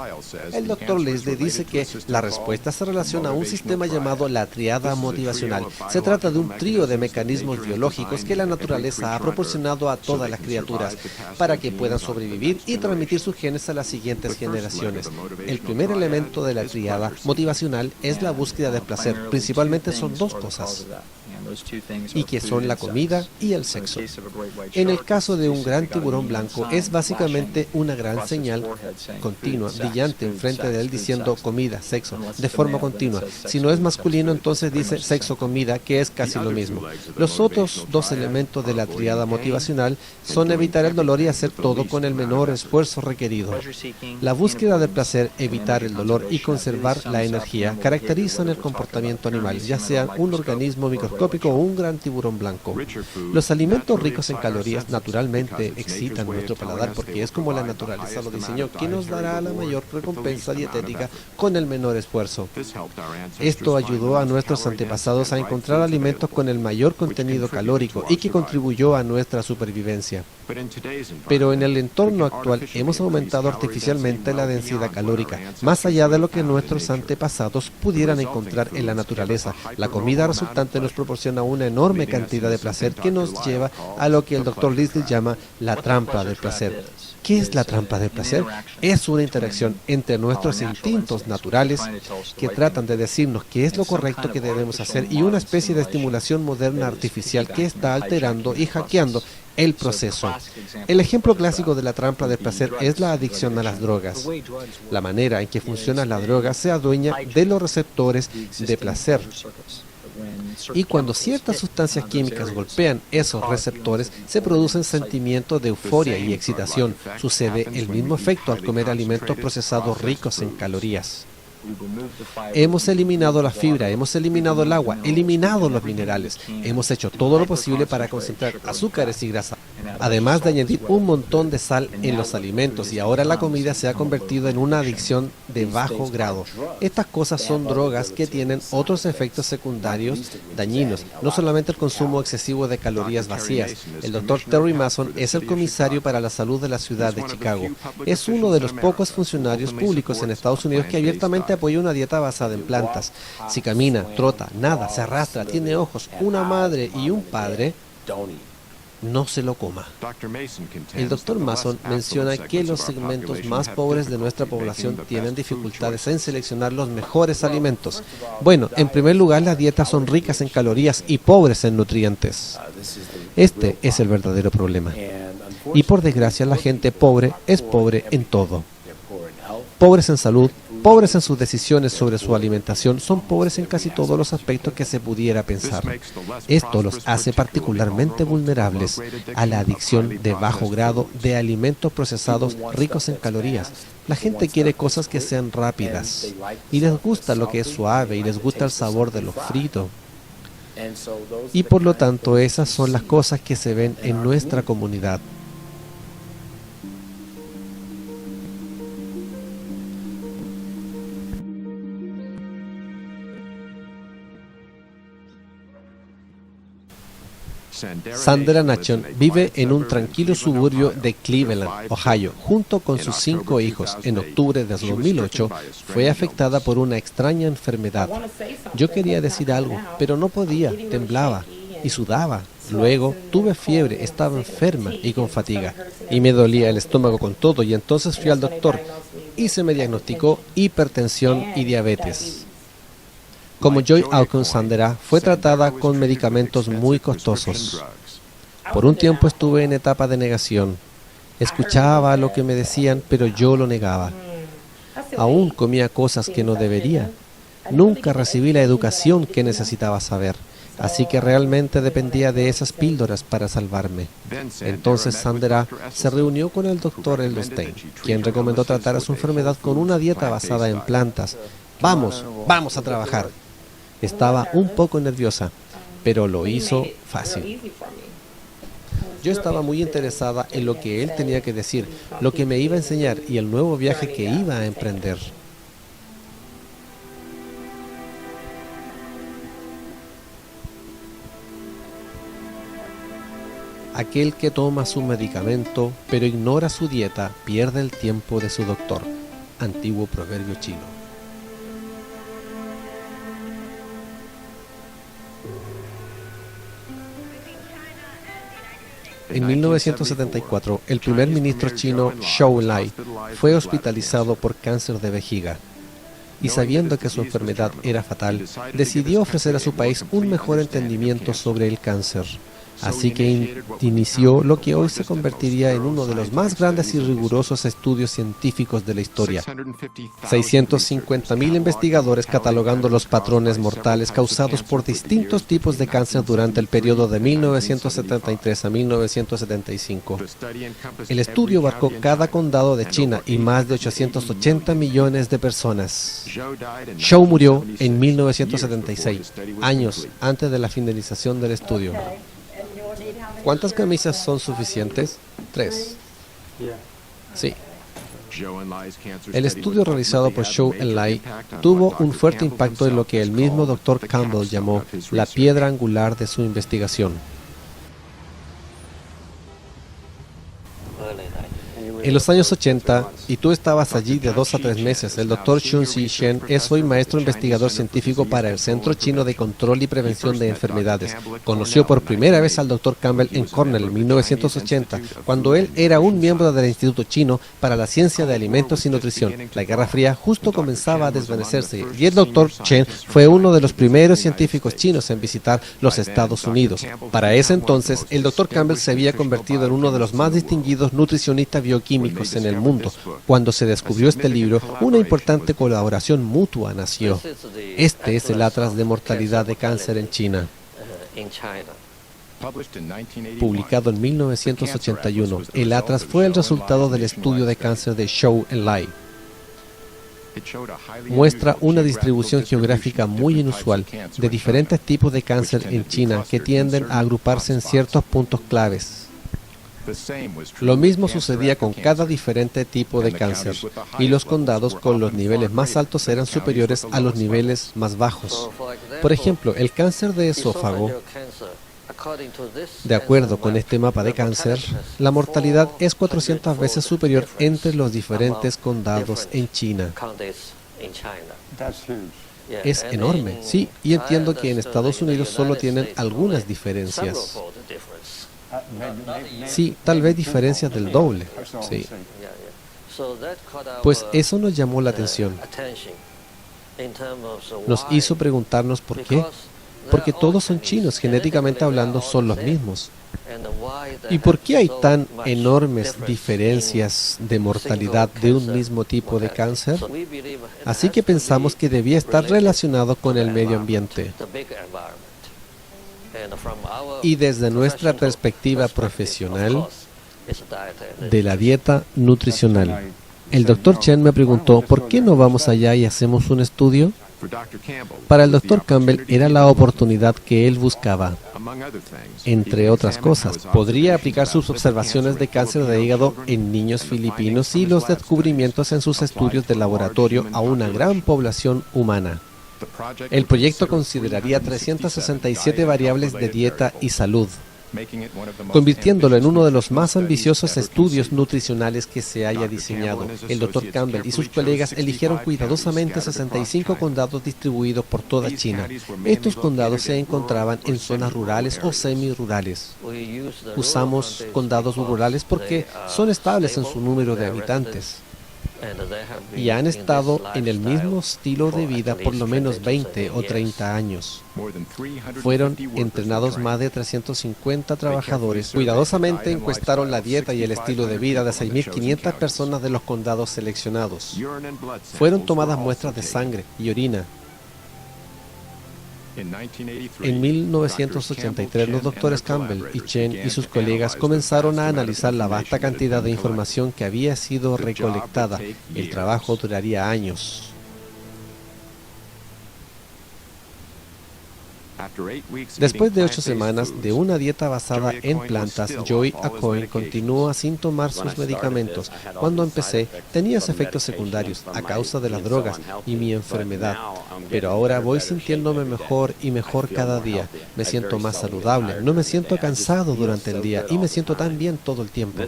El Dr. Leslie dice que la respuesta se relaciona a un sistema llamado la triada motivacional. Se trata de un trío de mecanismos biológicos que la naturaleza ha proporcionado a todas las criaturas para que puedan sobrevivir y transmitir sus genes a las siguientes generaciones. El primer elemento de la triada motivacional es la búsqueda de placer. Principalmente son dos cosas: y que son la comida y el sexo. En el caso de un gran tiburón blanco, es básicamente una gran señal continua, brillante enfrente de él diciendo comida, sexo, de forma continua. Si no es masculino, entonces dice sexo, comida, que es casi lo mismo. Los otros dos elementos de la tríada motivacional son evitar el dolor y hacer todo con el menor esfuerzo requerido. La búsqueda del placer, evitar el dolor y conservar la energía caracterizan el comportamiento animal, ya sea un organismo microscópico o un gran tiburón blanco. Los alimentos ricos en calorías naturalmente excitan nuestro paladar porque es como la naturaleza lo diseñó, que nos dará la mayor recompensa dietética con el menor esfuerzo. Esto ayudó a nuestros antepasados a encontrar alimentos con el mayor contenido calórico y que contribuyó a nuestra supervivencia. Pero en el entorno actual hemos aumentado artificialmente la densidad calórica, más allá de lo que nuestros antepasados pudieran encontrar en la naturaleza. La comida resultante nos proporciona una enorme cantidad de placer que nos lleva a lo que el Dr. Lisle llama la trampa del placer. ¿Qué es la trampa del placer? Es una interacción entre nuestros instintos naturales que tratan de decirnos qué es lo correcto que debemos hacer y una especie de estimulación moderna artificial que está alterando y hackeando el proceso. El ejemplo clásico de la trampa del placer es la adicción a las drogas. La manera en que funciona la droga se adueña de los receptores de placer. Y cuando ciertas sustancias químicas golpean esos receptores, se producen sentimientos de euforia y excitación. Sucede el mismo efecto al comer alimentos procesados ricos en calorías. Hemos eliminado la fibra, hemos eliminado el agua, eliminado los minerales. Hemos hecho todo lo posible para concentrar azúcares y grasa, además de añadir un montón de sal en los alimentos, y ahora la comida se ha convertido en una adicción de bajo grado. Estas cosas son drogas que tienen otros efectos secundarios dañinos, no solamente el consumo excesivo de calorías vacías. El Dr. Terry Mason es el comisario para la salud de la ciudad de Chicago. Es uno de los pocos funcionarios públicos en Estados Unidos que abiertamente apoya una dieta basada en plantas. Si camina, trota, nada, se arrastra, tiene ojos, una madre y un padre, no se lo coma. El Dr. Mason menciona que los segmentos más pobres de nuestra población tienen dificultades en seleccionar los mejores alimentos. Bueno, en primer lugar, las dietas son ricas en calorías y pobres en nutrientes. Este es el verdadero problema. Y por desgracia, la gente pobre es pobre en todo. Pobres en salud, pobres en sus decisiones sobre su alimentación, son pobres en casi todos los aspectos que se pudiera pensar. Esto los hace particularmente vulnerables a la adicción de bajo grado de alimentos procesados ricos en calorías. La gente quiere cosas que sean rápidas y les gusta lo que es suave y les gusta el sabor de lo frito. Y por lo tanto, esas son las cosas que se ven en nuestra comunidad. Sandra Nation vive en un tranquilo suburbio de Cleveland, Ohio, junto con sus 5 hijos. En octubre de 2008 fue afectada por una extraña enfermedad. Yo quería decir algo, pero no podía, temblaba y sudaba. Luego tuve fiebre, estaba enferma y con fatiga, y me dolía el estómago con todo, y entonces fui al doctor y se me diagnosticó hipertensión y diabetes. Como Joy Alcon, Sandra fue tratada con medicamentos muy costosos. Por un tiempo estuve en etapa de negación. Escuchaba lo que me decían, pero yo lo negaba. Aún comía cosas que no debería. Nunca recibí la educación que necesitaba saber. Así que realmente dependía de esas píldoras para salvarme. Entonces Sandra se reunió con el Dr. Edelstein, quien recomendó tratar a su enfermedad con una dieta basada en plantas. Vamos a trabajar. Estaba un poco nerviosa, pero lo hizo fácil. Yo estaba muy interesada en lo que él tenía que decir, lo que me iba a enseñar y el nuevo viaje que iba a emprender. Aquel que toma su medicamento, pero ignora su dieta, pierde el tiempo de su doctor. Antiguo proverbio chino. En 1974, el primer ministro chino Zhou Enlai fue hospitalizado por cáncer de vejiga. y sabiendo que su enfermedad era fatal, decidió ofrecer a su país un mejor entendimiento sobre el cáncer. Así que inició lo que hoy se convertiría en uno de los más grandes y rigurosos estudios científicos de la historia. 650.000 investigadores catalogando los patrones mortales causados por distintos tipos de cáncer durante el periodo de 1973 a 1975. El estudio abarcó cada condado de China y más de 880 millones de personas. Zhou murió en 1976, años antes de la finalización del estudio. ¿Cuántas camisas son suficientes? 3. Sí. El estudio realizado por Zhou Enlai tuvo un fuerte impacto en lo que el mismo Dr. Campbell llamó la piedra angular de su investigación. En los años 80, y tú estabas allí de 2 a 3 meses, el Dr. Chun-Si Shen es hoy maestro investigador científico para el Centro Chino de Control y Prevención de Enfermedades. Conoció por primera vez al Dr. Campbell en Cornell en 1980, cuando él era un miembro del Instituto Chino para la Ciencia de Alimentos y Nutrición. La Guerra Fría justo comenzaba a desvanecerse y el Dr. Chen fue uno de los primeros científicos chinos en visitar los Estados Unidos. Para ese entonces, el Dr. Campbell se había convertido en uno de los más distinguidos nutricionistas bioquímicos en el mundo. Cuando se descubrió este libro, una importante colaboración mutua nació. Este es el Atlas de Mortalidad de Cáncer en China. Publicado en 1981, el Atlas fue el resultado del estudio de cáncer de Zhou Enlai. Muestra una distribución geográfica muy inusual de diferentes tipos de cáncer en China que tienden a agruparse en ciertos puntos claves. Lo mismo sucedía con cada diferente tipo de cáncer, y los condados con los niveles más altos eran superiores a los niveles más bajos. Por ejemplo, el cáncer de esófago, de acuerdo con este mapa de cáncer, la mortalidad es 400 veces superior entre los diferentes condados en China. Es enorme, sí, y entiendo que en Estados Unidos solo tienen algunas diferencias. Sí, tal vez diferencias del doble. Sí. Pues eso nos llamó la atención. Nos hizo preguntarnos por qué. Porque todos son chinos, genéticamente hablando son los mismos. ¿Y por qué hay tan enormes diferencias de mortalidad de un mismo tipo de cáncer? Así que pensamos que debía estar relacionado con el medio ambiente. Y desde nuestra perspectiva profesional, de la dieta nutricional. El Dr. Chen me preguntó, ¿por qué no vamos allá y hacemos un estudio? Para el Dr. Campbell era la oportunidad que él buscaba. Entre otras cosas, podría aplicar sus observaciones de cáncer de hígado en niños filipinos y los descubrimientos en sus estudios de laboratorio a una gran población humana. El proyecto consideraría 367 variables de dieta y salud, convirtiéndolo en uno de los más ambiciosos estudios nutricionales que se haya diseñado. El Dr. Campbell y sus colegas eligieron cuidadosamente 65 condados distribuidos por toda China. Estos condados se encontraban en zonas rurales o semirurales. Usamos condados rurales porque son estables en su número de habitantes y han estado en el mismo estilo de vida por lo menos 20 o 30 años. Fueron entrenados más de 350 trabajadores. Cuidadosamente encuestaron la dieta y el estilo de vida de 6.500 personas de los condados seleccionados. Fueron tomadas muestras de sangre y orina. En 1983, los doctores Campbell y Chen y sus colegas comenzaron a analizar la vasta cantidad de información que había sido recolectada. El trabajo duraría años. Después de 8 semanas de una dieta basada en plantas, Joy Acoin continúa sin tomar sus medicamentos. Cuando empecé, tenía efectos secundarios a causa de las drogas y mi enfermedad, pero ahora voy sintiéndome mejor y mejor cada día. Me siento más saludable, no me siento cansado durante el día y me siento tan bien todo el tiempo.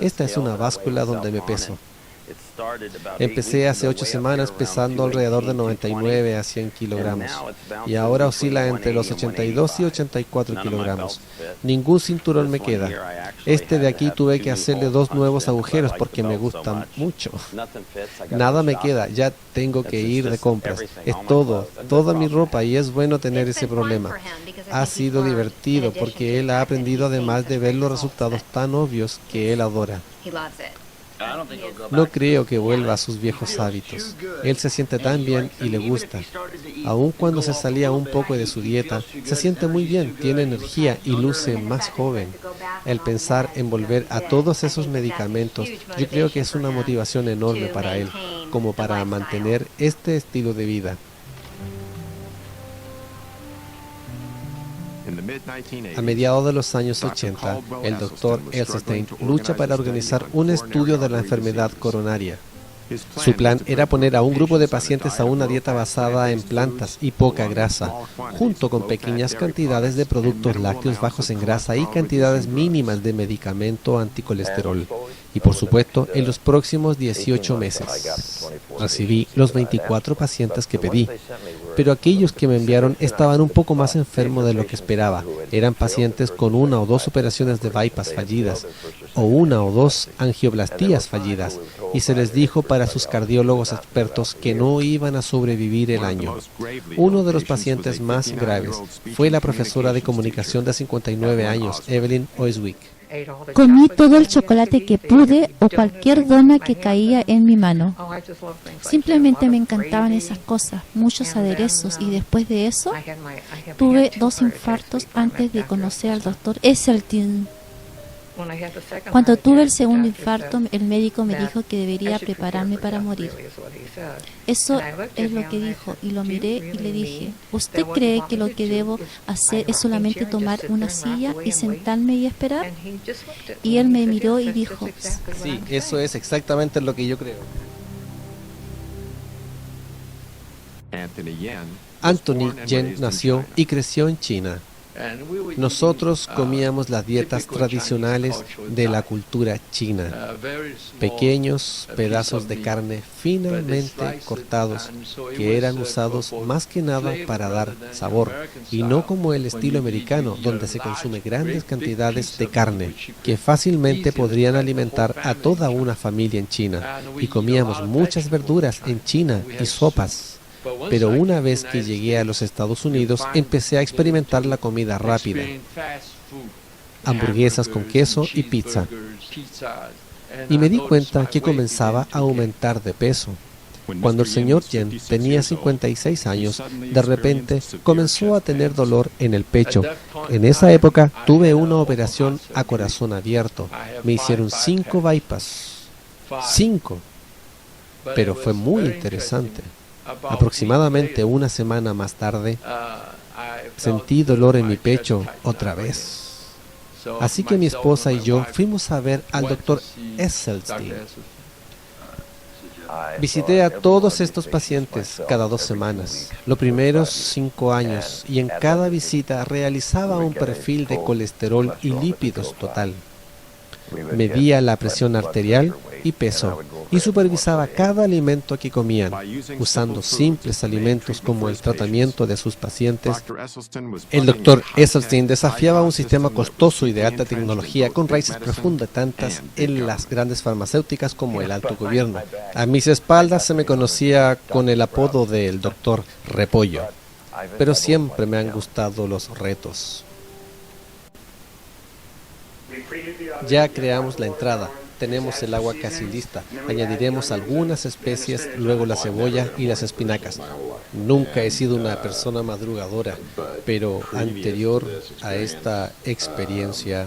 Esta es una báscula donde me peso. Empecé hace 8 semanas pesando alrededor de 99 a 100 kilogramos y ahora oscila entre los 82 y 84 kilogramos. Ningún cinturón me queda. Este de aquí tuve que hacerle 2 nuevos agujeros porque me gustan mucho. Nada me queda, ya tengo que ir de compras. Es toda mi ropa, y es bueno tener ese problema. Ha sido divertido porque él ha aprendido, además de ver los resultados tan obvios que él adora. No creo que vuelva a sus viejos hábitos. Él se siente tan bien y le gusta. Aun cuando se salía un poco de su dieta, se siente muy bien, tiene energía y luce más joven. El pensar en volver a todos esos medicamentos, yo creo que es una motivación enorme para él, como para mantener este estilo de vida. A mediados de los años 80, el Dr. Esselstyn lucha para organizar un estudio de la enfermedad coronaria. Su plan era poner a un grupo de pacientes a una dieta basada en plantas y poca grasa, junto con pequeñas cantidades de productos lácteos bajos en grasa y cantidades mínimas de medicamento anticolesterol. Y por supuesto, en los próximos 18 meses. Recibí los 24 pacientes que pedí, pero aquellos que me enviaron estaban un poco más enfermos de lo que esperaba. Eran pacientes con 1 o 2 operaciones de bypass fallidas, o 1 o 2 angioplastías fallidas, y se les dijo para sus cardiólogos expertos que no iban a sobrevivir el año. Uno de los pacientes más graves fue la profesora de comunicación de 59 años, Evelyn Oiswick. Comí todo el chocolate que pude o cualquier dona que caía en mi mano. Simplemente me encantaban esas cosas, muchos aderezos, y después de eso tuve 2 infartos antes de conocer al Dr. Esselstyn. Cuando tuve el segundo infarto, el médico me dijo que debería prepararme para morir. Eso es lo que dijo, y lo miré y le dije, ¿usted cree que lo que debo hacer es solamente tomar una silla y sentarme y esperar? Y él me miró y dijo, sí, eso es exactamente lo que yo creo. Anthony Yen nació y creció en China. Nosotros comíamos las dietas tradicionales de la cultura china, pequeños pedazos de carne finamente cortados que eran usados más que nada para dar sabor, y no como el estilo americano, donde se consume grandes cantidades de carne que fácilmente podrían alimentar a toda una familia en China, y comíamos muchas verduras en China y sopas. Pero una vez que llegué a los Estados Unidos, empecé a experimentar la comida rápida, hamburguesas con queso y pizza, y me di cuenta que comenzaba a aumentar de peso. Cuando el señor Yen tenía 56 años, de repente comenzó a tener dolor en el pecho. En esa época tuve una operación a corazón abierto. Me hicieron 5 bypass. 5. Pero fue muy interesante. Aproximadamente una semana más tarde, sentí dolor en mi pecho otra vez. Así que mi esposa y yo fuimos a ver al Dr. Esselstyn. Visité a todos estos pacientes cada 2 semanas, los primeros 5 años, y en cada visita realizaba un perfil de colesterol y lípidos total. Medía la presión arterial y peso, y supervisaba cada alimento que comían, usando simples alimentos como el tratamiento de sus pacientes. El Dr. Esselstyn desafiaba un sistema costoso y de alta tecnología con raíces profundas tantas en las grandes farmacéuticas como el alto gobierno. A mis espaldas se me conocía con el apodo del Dr. Repollo, pero siempre me han gustado los retos. Ya creamos la entrada, tenemos el agua casi lista, añadiremos algunas especias, luego la cebolla y las espinacas. Nunca he sido una persona madrugadora, pero anterior a esta experiencia,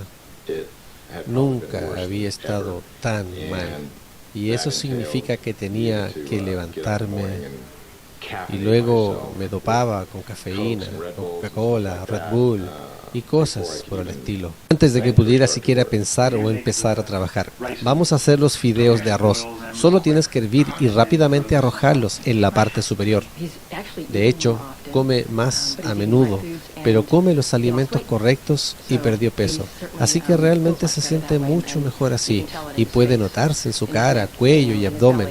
nunca había estado tan mal. Y eso significa que tenía que levantarme, y luego me dopaba con cafeína, con Coca-Cola, Red Bull y cosas por el estilo, antes de que pudiera siquiera pensar o empezar a trabajar. Vamos a hacer los fideos de arroz. Solo tienes que hervir y rápidamente arrojarlos en la parte superior. De hecho, come más a menudo, pero come los alimentos correctos y perdió peso. Así que realmente se siente mucho mejor así y puede notarse en su cara, cuello y abdomen.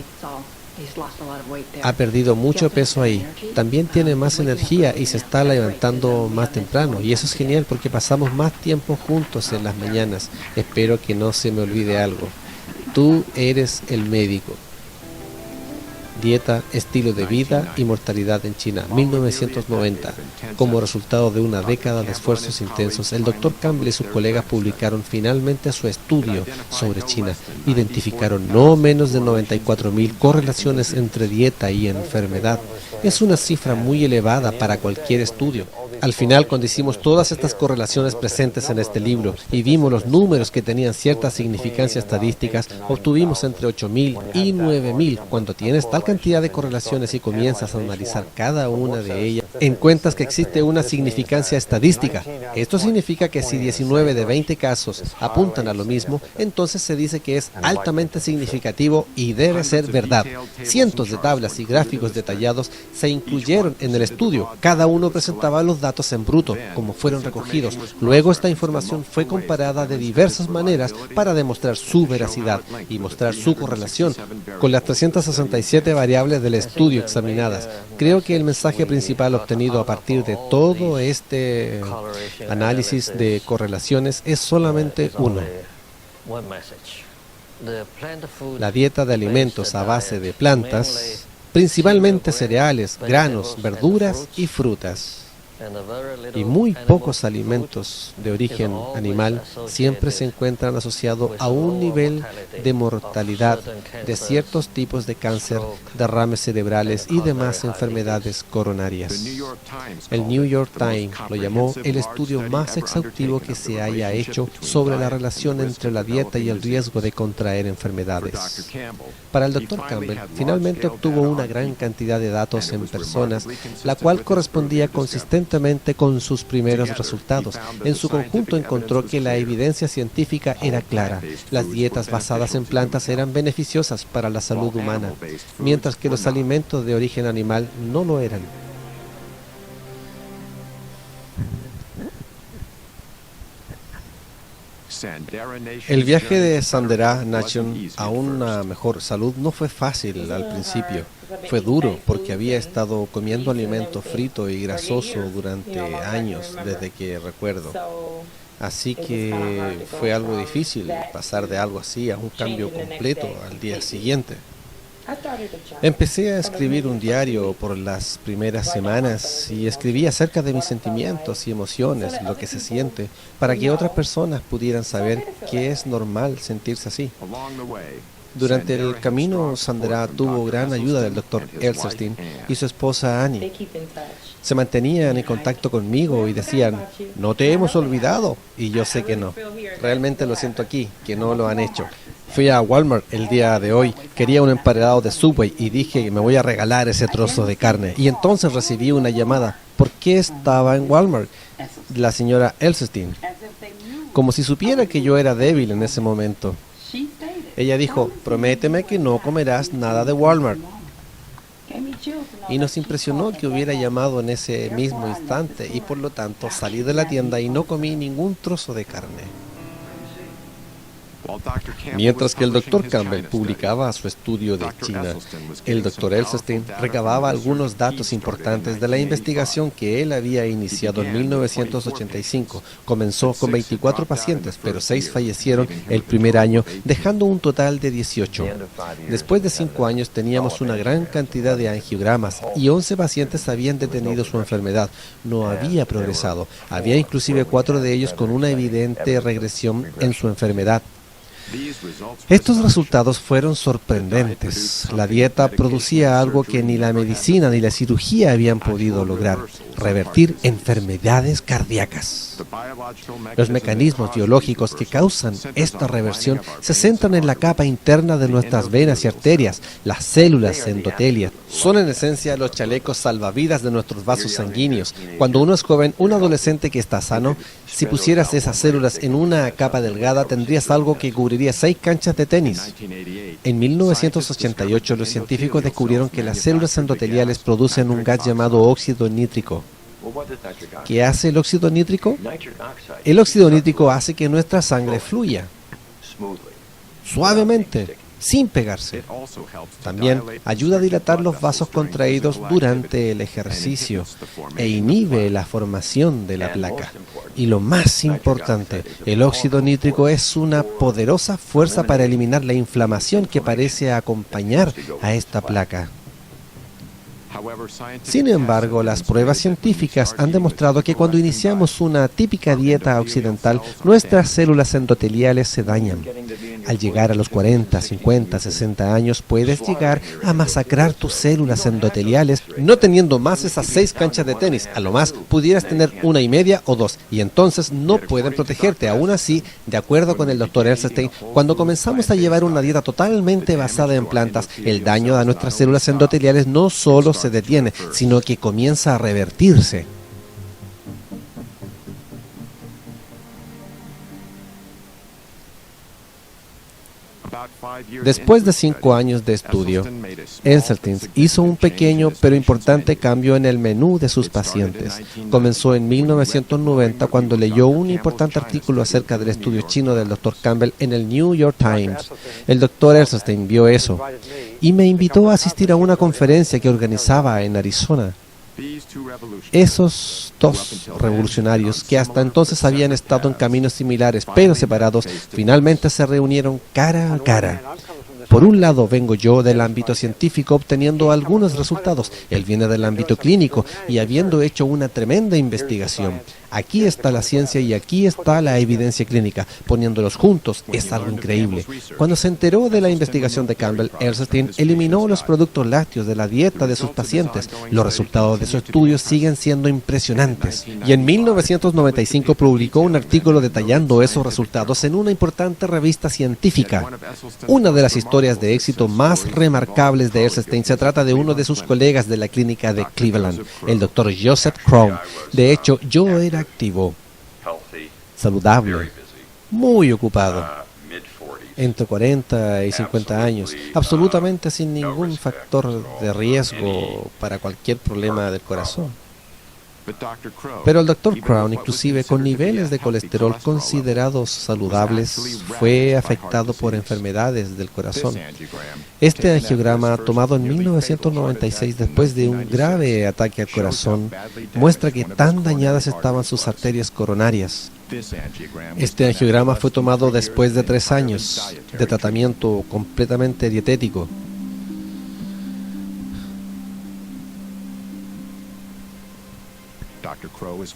Ha perdido mucho peso ahí. También tiene más energía y se está levantando más temprano. Y eso es genial porque pasamos más tiempo juntos en las mañanas. Espero que no se me olvide algo. Tú eres el médico. Dieta, estilo de vida y mortalidad en China, 1990. Como resultado de una década de esfuerzos intensos, el Dr. Campbell y sus colegas publicaron finalmente su estudio sobre China. Identificaron no menos de 94.000 correlaciones entre dieta y enfermedad. Es una cifra muy elevada para cualquier estudio. Al final, cuando hicimos todas estas correlaciones presentes en este libro y vimos los números que tenían cierta significancia estadísticas, obtuvimos entre 8.000 y 9.000. Cuando tienes tal cantidad de correlaciones y comienzas a analizar cada una de ellas, encuentras que existe una significancia estadística. Esto significa que si 19 de 20 casos apuntan a lo mismo, entonces se dice que es altamente significativo y debe ser verdad. Cientos de tablas y gráficos detallados se incluyeron en el estudio. Cada uno presentaba los datos en bruto, como fueron recogidos. Luego esta información fue comparada de diversas maneras para demostrar su veracidad y mostrar su correlación con las 367 variables del estudio examinadas. Creo que el mensaje principal obtenido a partir de todo este análisis de correlaciones es solamente uno. La dieta de alimentos a base de plantas, principalmente cereales, granos, verduras y frutas, y muy pocos alimentos de origen animal siempre se encuentran asociados a un nivel de mortalidad de ciertos tipos de cáncer, derrames cerebrales y demás enfermedades coronarias. El New York Times lo llamó el estudio más exhaustivo que se haya hecho sobre la relación entre la dieta y el riesgo de contraer enfermedades. Para el Dr. Campbell, finalmente obtuvo una gran cantidad de datos en personas, la cual correspondía consistentemente con sus primeros resultados. En su conjunto encontró que la evidencia científica era clara. Las dietas basadas en plantas eran beneficiosas para la salud humana, mientras que los alimentos de origen animal no lo eran. El viaje de Sandera Nation a una mejor salud no fue fácil al principio. Fue duro porque había estado comiendo alimento frito y grasoso durante años, desde que recuerdo. Así que fue algo difícil pasar de algo así a un cambio completo al día siguiente. Empecé a escribir un diario por las primeras semanas y escribí acerca de mis sentimientos y emociones, lo que se siente, para que otras personas pudieran saber que es normal sentirse así. Durante el camino, Sandera tuvo gran ayuda del Dr. Elserstein y su esposa Annie. Se mantenían en contacto conmigo y decían, no te hemos olvidado, y yo sé que no. Realmente lo siento aquí, que no lo han hecho. Fui a Walmart el día de hoy, quería un emparedado de Subway y dije que me voy a regalar ese trozo de carne. Y entonces recibí una llamada. ¿Por qué estaba en Walmart? La señora Elserstein. Como si supiera que yo era débil en ese momento. Ella dijo, prométeme que no comerás nada de Walmart. Y nos impresionó que hubiera llamado en ese mismo instante y por lo tanto salí de la tienda y no comí ningún trozo de carne. Mientras que el Dr. Campbell publicaba su estudio de China, el Dr. Elserstein recababa algunos datos importantes de la investigación que él había iniciado en 1985. Comenzó con 24 pacientes, pero 6 fallecieron el primer año, dejando un total de 18. Después de 5 años teníamos una gran cantidad de angiogramas y 11 pacientes habían detenido su enfermedad. No había progresado. Había inclusive 4 de ellos con una evidente regresión en su enfermedad. Estos resultados fueron sorprendentes. La dieta producía algo que ni la medicina ni la cirugía habían podido lograr: revertir enfermedades cardíacas. Los mecanismos biológicos que causan esta reversión se centran en la capa interna de nuestras venas y arterias, las células endotelias. Son en esencia los chalecos salvavidas de nuestros vasos sanguíneos. Cuando uno es joven, un adolescente que está sano, si pusieras esas células en una capa delgada, tendrías algo que cubriría 6 canchas de tenis. En 1988, los científicos descubrieron que las células endoteliales producen un gas llamado óxido nítrico. ¿Qué hace el óxido nítrico? El óxido nítrico hace que nuestra sangre fluya suavemente, sin pegarse. También ayuda a dilatar los vasos contraídos durante el ejercicio e inhibe la formación de la placa. Y lo más importante, el óxido nítrico es una poderosa fuerza para eliminar la inflamación que parece acompañar a esta placa. Sin embargo, las pruebas científicas han demostrado que cuando iniciamos una típica dieta occidental, nuestras células endoteliales se dañan. Al llegar a los 40, 50, 60 años, puedes llegar a masacrar tus células endoteliales, no teniendo más esas 6 canchas de tenis. A lo más, pudieras tener 1,5 o 2, y entonces no pueden protegerte. Aún así, de acuerdo con el Dr. Elsenstein, cuando comenzamos a llevar una dieta totalmente basada en plantas, el daño a nuestras células endoteliales no solo se detiene, sino que comienza a revertirse. Después de 5 años de estudio, Elsenstein hizo un pequeño pero importante cambio en el menú de sus pacientes. Comenzó en 1990 cuando leyó un importante artículo acerca del estudio chino del Dr. Campbell en el New York Times. El Dr. Elsenstein vio eso y me invitó a asistir a una conferencia que organizaba en Arizona. Esos 2 revolucionarios que hasta entonces habían estado en caminos similares pero separados, finalmente se reunieron cara a cara. Por un lado vengo yo del ámbito científico obteniendo algunos resultados, él viene del ámbito clínico y habiendo hecho una tremenda investigación. Aquí está la ciencia y aquí está la evidencia clínica. Poniéndolos juntos es algo increíble. Cuando se enteró de la investigación de Campbell, Elsenstein eliminó los productos lácteos de la dieta de sus pacientes. Los resultados de su estudio siguen siendo impresionantes. Y en 1995 publicó un artículo detallando esos resultados en una importante revista científica. Una de las historias de éxito más remarcables de Elsenstein se trata de uno de sus colegas de la clínica de Cleveland, el Dr. Joseph Crown. De hecho, yo era activo, saludable, muy ocupado, entre 40 y 50 años, absolutamente sin ningún factor de riesgo para cualquier problema del corazón. Pero el Dr. Crown, inclusive con niveles de colesterol considerados saludables, fue afectado por enfermedades del corazón. Este angiograma, tomado en 1996 después de un grave ataque al corazón, muestra que tan dañadas estaban sus arterias coronarias. Este angiograma fue tomado después de 3 años de tratamiento completamente dietético.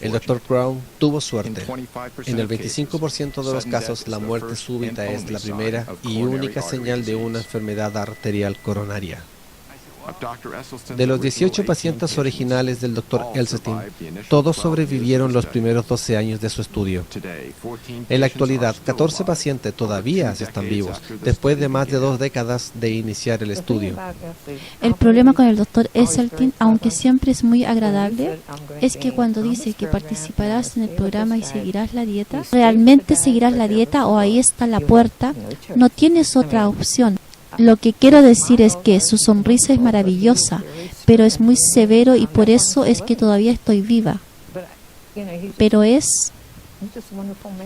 El Dr. Crown tuvo suerte. En el 25% de los casos, la muerte súbita es la primera y única señal de una enfermedad arterial coronaria. De los 18 pacientes originales del Dr. Elsenstein, todos sobrevivieron los primeros 12 años de su estudio. En la actualidad, 14 pacientes todavía están vivos, después de más de 2 décadas de iniciar el estudio. El problema con el Dr. Elsenstein, aunque siempre es muy agradable, es que cuando dice que participarás en el programa y seguirás la dieta, ¿realmente seguirás la dieta o ahí está la puerta? No tienes otra opción. Lo que quiero decir es que su sonrisa es maravillosa, pero es muy severo y por eso es que todavía estoy viva. Pero es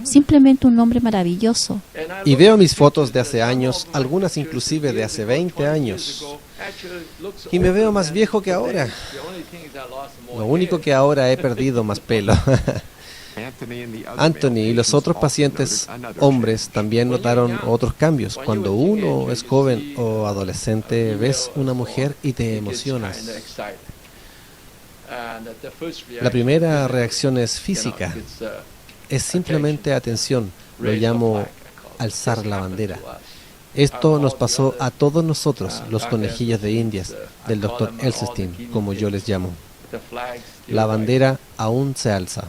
simplemente un hombre maravilloso. Y veo mis fotos de hace años, algunas inclusive de hace 20 años. Y me veo más viejo que ahora. Lo único que ahora he perdido más pelo. Anthony y los otros pacientes hombres también notaron otros cambios. Cuando uno es joven o adolescente, ves una mujer y te emocionas. La primera reacción es física. Es simplemente atención. Lo llamo alzar la bandera. Esto nos pasó a todos nosotros, los conejillos de Indias, del Dr. Elsenstein, como yo les llamo. La bandera aún se alza.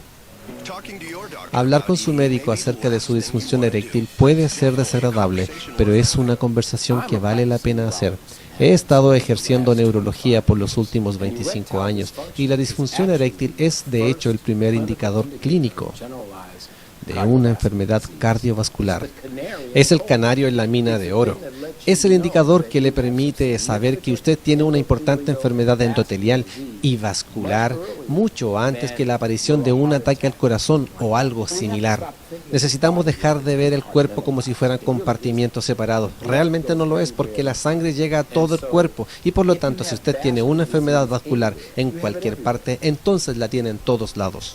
Hablar con su médico acerca de su disfunción eréctil puede ser desagradable, pero es una conversación que vale la pena hacer. He estado ejerciendo neurología por los últimos 25 años y la disfunción eréctil es de hecho el primer indicador clínico de una enfermedad cardiovascular. Es el canario en la mina de oro. Es el indicador que le permite saber que usted tiene una importante enfermedad endotelial y vascular mucho antes que la aparición de un ataque al corazón o algo similar. Necesitamos dejar de ver el cuerpo como si fueran compartimientos separados. Realmente no lo es, porque la sangre llega a todo el cuerpo y por lo tanto, si usted tiene una enfermedad vascular en cualquier parte, entonces la tiene en todos lados.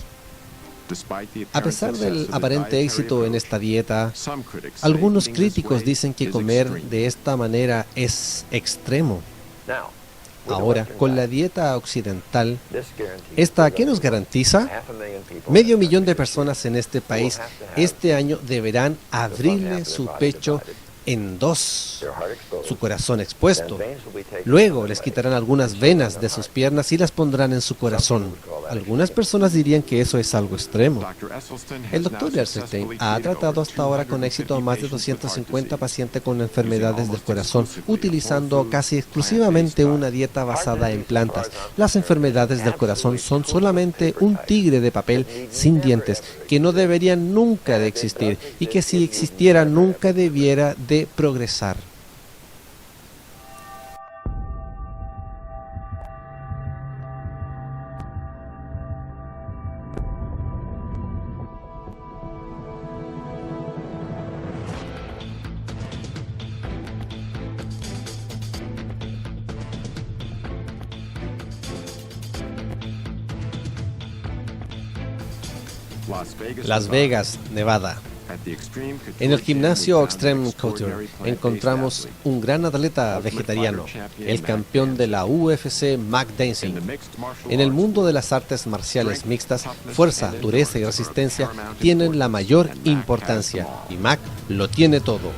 A pesar del aparente éxito en esta dieta, algunos críticos dicen que comer de esta manera es extremo. Ahora, con la dieta occidental, ¿esta qué nos garantiza? 500,000 de personas en este país este año deberán abrirle su pecho en dos, su corazón expuesto. Luego les quitarán algunas venas de sus piernas y las pondrán en su corazón. Algunas personas dirían que eso es algo extremo. El Dr. Esselstyn ha tratado hasta ahora con éxito a más de 250 pacientes con enfermedades del corazón, utilizando casi exclusivamente una dieta basada en plantas. Las enfermedades del corazón son solamente un tigre de papel sin dientes, que no deberían nunca de existir y que si existiera nunca debiera de progresar. Las Vegas, Nevada. En el gimnasio Extreme Couture encontramos un gran atleta vegetariano, el campeón de la UFC, Mac Dancing. En el mundo de las artes marciales mixtas, fuerza, dureza y resistencia tienen la mayor importancia, y Mac lo tiene todo.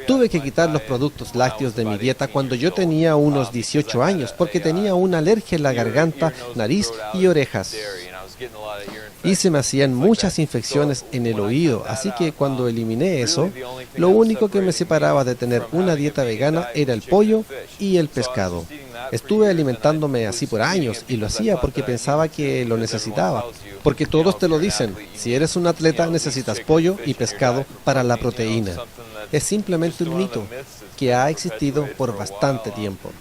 Tuve que quitar los productos lácteos de mi dieta cuando yo tenía unos 18 años, porque tenía una alergia en la garganta, nariz y orejas. Y se me hacían muchas infecciones en el oído, así que cuando eliminé eso, lo único que me separaba de tener una dieta vegana era el pollo y el pescado. Estuve alimentándome así por años y lo hacía porque pensaba que lo necesitaba, porque todos te lo dicen, si eres un atleta necesitas pollo y pescado para la proteína. Es simplemente un mito que ha existido por bastante tiempo.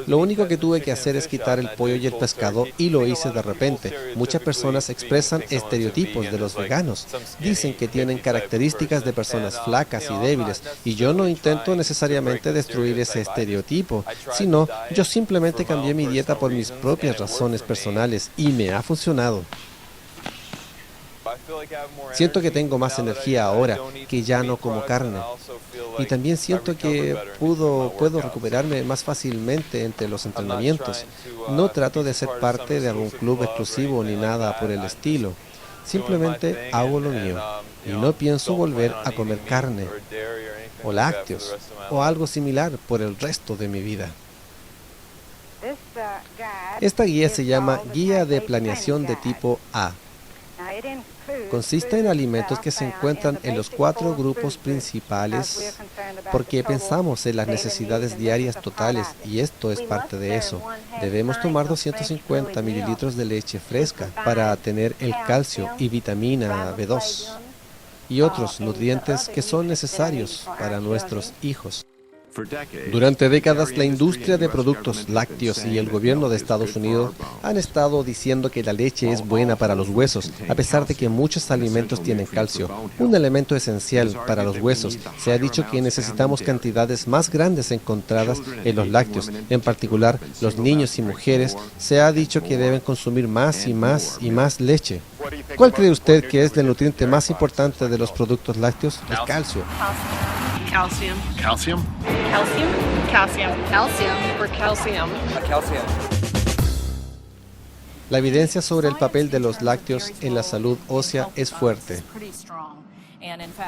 Lo único que tuve que hacer es quitar el pollo y el pescado y lo hice de repente. Muchas personas expresan estereotipos de los veganos. Dicen que tienen características de personas flacas y débiles y yo no intento necesariamente destruir ese estereotipo, sino yo simplemente cambié mi dieta por mis propias razones personales y me ha funcionado. Siento que tengo más energía ahora, que ya no como carne. Y también siento que puedo recuperarme más fácilmente entre los entrenamientos. No trato de ser parte de algún club exclusivo ni nada por el estilo. Simplemente hago lo mío. Y no pienso volver a comer carne, o lácteos, o algo similar por el resto de mi vida. Esta guía se llama Guía de Planeación de Tipo A. Consiste en alimentos que se encuentran en los 4 grupos principales porque pensamos en las necesidades diarias totales y esto es parte de eso. Debemos tomar 250 mililitros de leche fresca para tener el calcio y vitamina B2 y otros nutrientes que son necesarios para nuestros hijos. Durante décadas, la industria de productos lácteos y el gobierno de Estados Unidos han estado diciendo que la leche es buena para los huesos, a pesar de que muchos alimentos tienen calcio, un elemento esencial para los huesos. Se ha dicho que necesitamos cantidades más grandes encontradas en los lácteos, en particular los niños y mujeres. Se ha dicho que deben consumir más y más y más leche. ¿Cuál cree usted que es el nutriente más importante de los productos lácteos? El calcio. Calcium. Calcium? Calcium? Calcium. Calcium. For calcium. Calcium. La evidencia sobre el papel de los lácteos en la salud ósea es fuerte.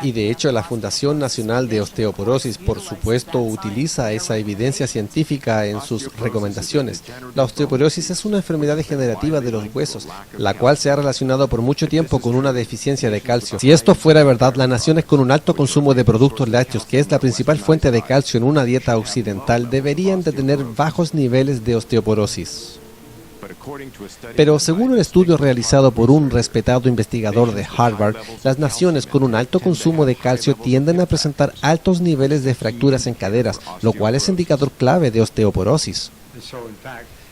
Y de hecho, la Fundación Nacional de Osteoporosis, por supuesto, utiliza esa evidencia científica en sus recomendaciones. La osteoporosis es una enfermedad degenerativa de los huesos, la cual se ha relacionado por mucho tiempo con una deficiencia de calcio. Si esto fuera verdad, las naciones con un alto consumo de productos lácteos, que es la principal fuente de calcio en una dieta occidental, deberían de tener bajos niveles de osteoporosis. Pero según un estudio realizado por un respetado investigador de Harvard, las naciones con un alto consumo de calcio tienden a presentar altos niveles de fracturas en caderas, lo cual es indicador clave de osteoporosis.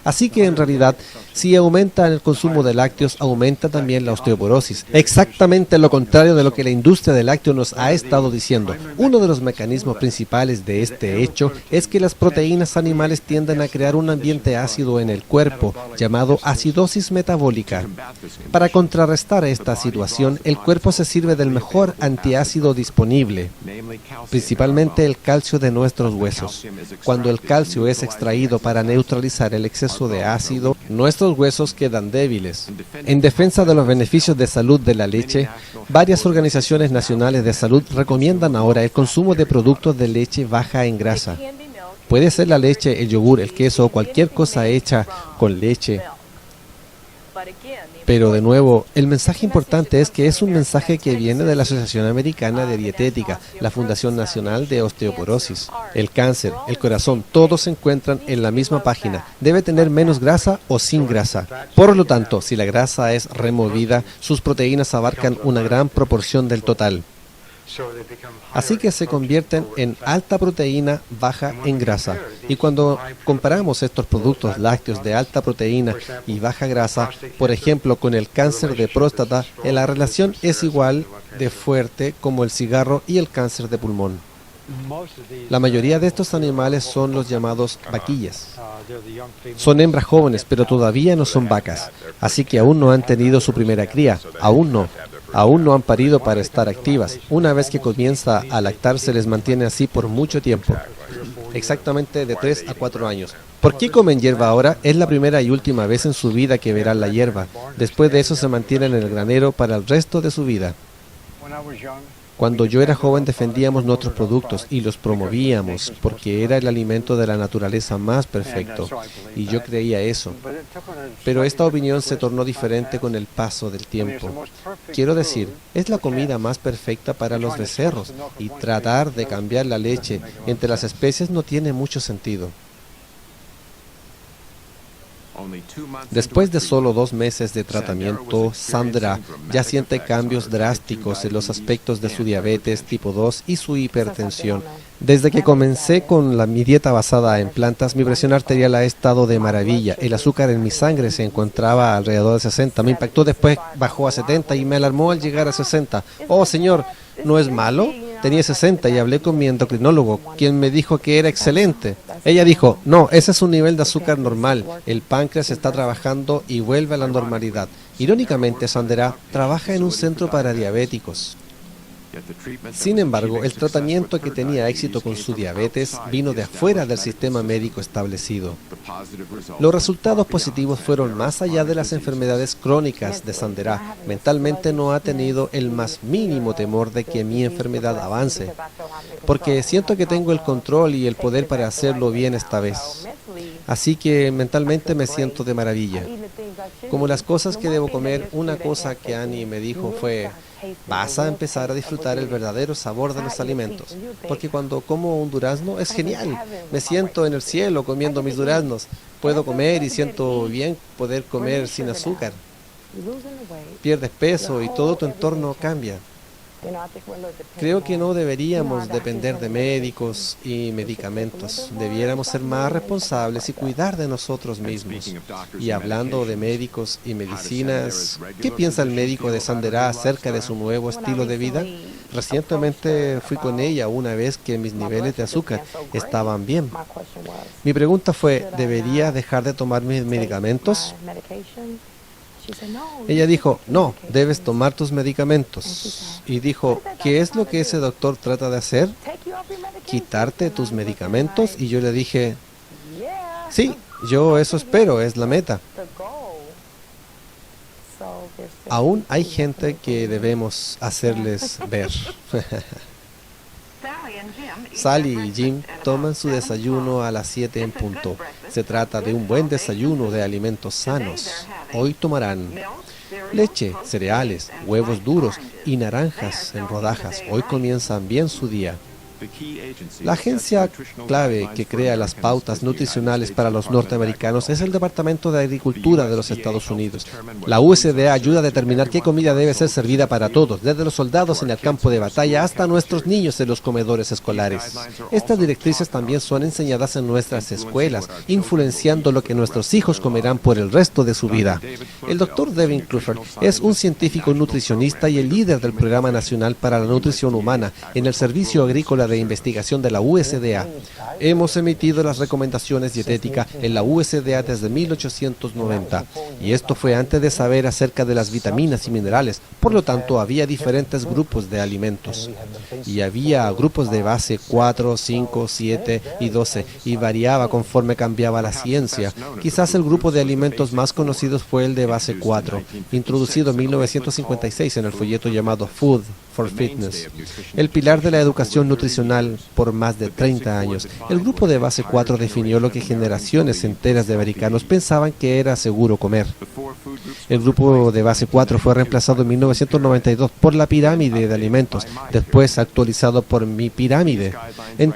Así que en realidad, si aumenta el consumo de lácteos, aumenta también la osteoporosis. Exactamente lo contrario de lo que la industria del lácteo nos ha estado diciendo. Uno de los mecanismos principales de este hecho es que las proteínas animales tienden a crear un ambiente ácido en el cuerpo, llamado acidosis metabólica. Para contrarrestar esta situación, el cuerpo se sirve del mejor antiácido disponible, principalmente el calcio de nuestros huesos. Cuando el calcio es extraído para neutralizar el exceso de ácido, nuestros huesos quedan débiles. En defensa de los beneficios de salud de la leche, varias organizaciones nacionales de salud recomiendan ahora el consumo de productos de leche baja en grasa. Puede ser la leche, el yogur, el queso o cualquier cosa hecha con leche. Pero de nuevo, el mensaje importante es que es un mensaje que viene de la Asociación Americana de Dietética, la Fundación Nacional de Osteoporosis. El cáncer, el corazón, todos se encuentran en la misma página. Debe tener menos grasa o sin grasa. Por lo tanto, si la grasa es removida, sus proteínas abarcan una gran proporción del total. Así que se convierten en alta proteína, baja en grasa. Y cuando comparamos estos productos lácteos de alta proteína y baja grasa, por ejemplo con el cáncer de próstata, la relación es igual de fuerte como el cigarro y el cáncer de pulmón. La mayoría de estos animales son los llamados vaquillas. Son hembras jóvenes, pero todavía no son vacas, así que aún no han tenido su primera cría, aún no han parido para estar activas. Una vez que comienza a lactar, se les mantiene así por mucho tiempo, exactamente de 3 a 4 años. ¿Por qué comen hierba ahora? Es la primera y última vez en su vida que verán la hierba. Después de eso se mantienen en el granero para el resto de su vida. Cuando yo era joven defendíamos nuestros productos y los promovíamos porque era el alimento de la naturaleza más perfecto, y yo creía eso. Pero esta opinión se tornó diferente con el paso del tiempo. Quiero decir, es la comida más perfecta para los becerros, y tratar de cambiar la leche entre las especies no tiene mucho sentido. Después de solo 2 meses de tratamiento, Sandra ya siente cambios drásticos en los aspectos de su diabetes tipo 2 y su hipertensión. Desde que comencé con mi dieta basada en plantas, mi presión arterial ha estado de maravilla. El azúcar en mi sangre se encontraba alrededor de 60. Me impactó, después bajó a 70 y me alarmó al llegar a 60. Oh, señor, ¿no es malo? Tenía 60 y hablé con mi endocrinólogo, quien me dijo que era excelente. Ella dijo, no, ese es un nivel de azúcar normal. El páncreas está trabajando y vuelve a la normalidad. Irónicamente, Sandra trabaja en un centro para diabéticos. Sin embargo, el tratamiento que tenía éxito con su diabetes vino de afuera del sistema médico establecido. Los resultados positivos fueron más allá de las enfermedades crónicas de Sandra. Mentalmente no ha tenido el más mínimo temor de que mi enfermedad avance, porque siento que tengo el control y el poder para hacerlo bien esta vez. Así que mentalmente me siento de maravilla. Como las cosas que debo comer, una cosa que Annie me dijo fue: vas a empezar a disfrutar el verdadero sabor de los alimentos, porque cuando como un durazno es genial. Me siento en el cielo comiendo mis duraznos. Puedo comer y siento bien poder comer sin azúcar. Pierdes peso y todo tu entorno cambia. Creo que no deberíamos depender de médicos y medicamentos. Debiéramos ser más responsables y cuidar de nosotros mismos. Y hablando de médicos y medicinas, ¿qué piensa el médico de Sandra acerca de su nuevo estilo de vida? Recientemente fui con ella una vez que mis niveles de azúcar estaban bien. Mi pregunta fue, ¿debería dejar de tomar mis medicamentos? Ella dijo, no, debes tomar tus medicamentos. Y dijo, ¿qué es lo que ese doctor trata de hacer? ¿Quitarte tus medicamentos? Y yo le dije, sí, yo eso espero, es la meta. Aún hay gente que debemos hacerles ver. Sally y Jim toman su desayuno a las 7 en punto. Se trata de un buen desayuno de alimentos sanos. Hoy tomarán leche, cereales, huevos duros y naranjas en rodajas. Hoy comienzan bien su día. La agencia clave que crea las pautas nutricionales para los norteamericanos es el Departamento de Agricultura de los Estados Unidos. La USDA ayuda a determinar qué comida debe ser servida para todos, desde los soldados en el campo de batalla hasta nuestros niños en los comedores escolares. Estas directrices también son enseñadas en nuestras escuelas, influenciando lo que nuestros hijos comerán por el resto de su vida. El Dr. Devin Clifford es un científico nutricionista y el líder del Programa Nacional para la Nutrición Humana en el Servicio Agrícola de Investigación de la USDA. Hemos emitido las recomendaciones dietéticas en la USDA desde 1890, y esto fue antes de saber acerca de las vitaminas y minerales. Por lo tanto, había diferentes grupos de alimentos, y había grupos de base 4, 5, 7 y 12, y variaba conforme cambiaba la ciencia. Quizás el grupo de alimentos más conocidos fue el de base 4, introducido en 1956 en el folleto llamado Food for Fitness, el pilar de la educación nutricional por más de 30 años. El grupo de base 4 definió lo que generaciones enteras de americanos pensaban que era seguro comer. El grupo de base 4 fue reemplazado en 1992 por la pirámide de alimentos, después actualizado por mi pirámide.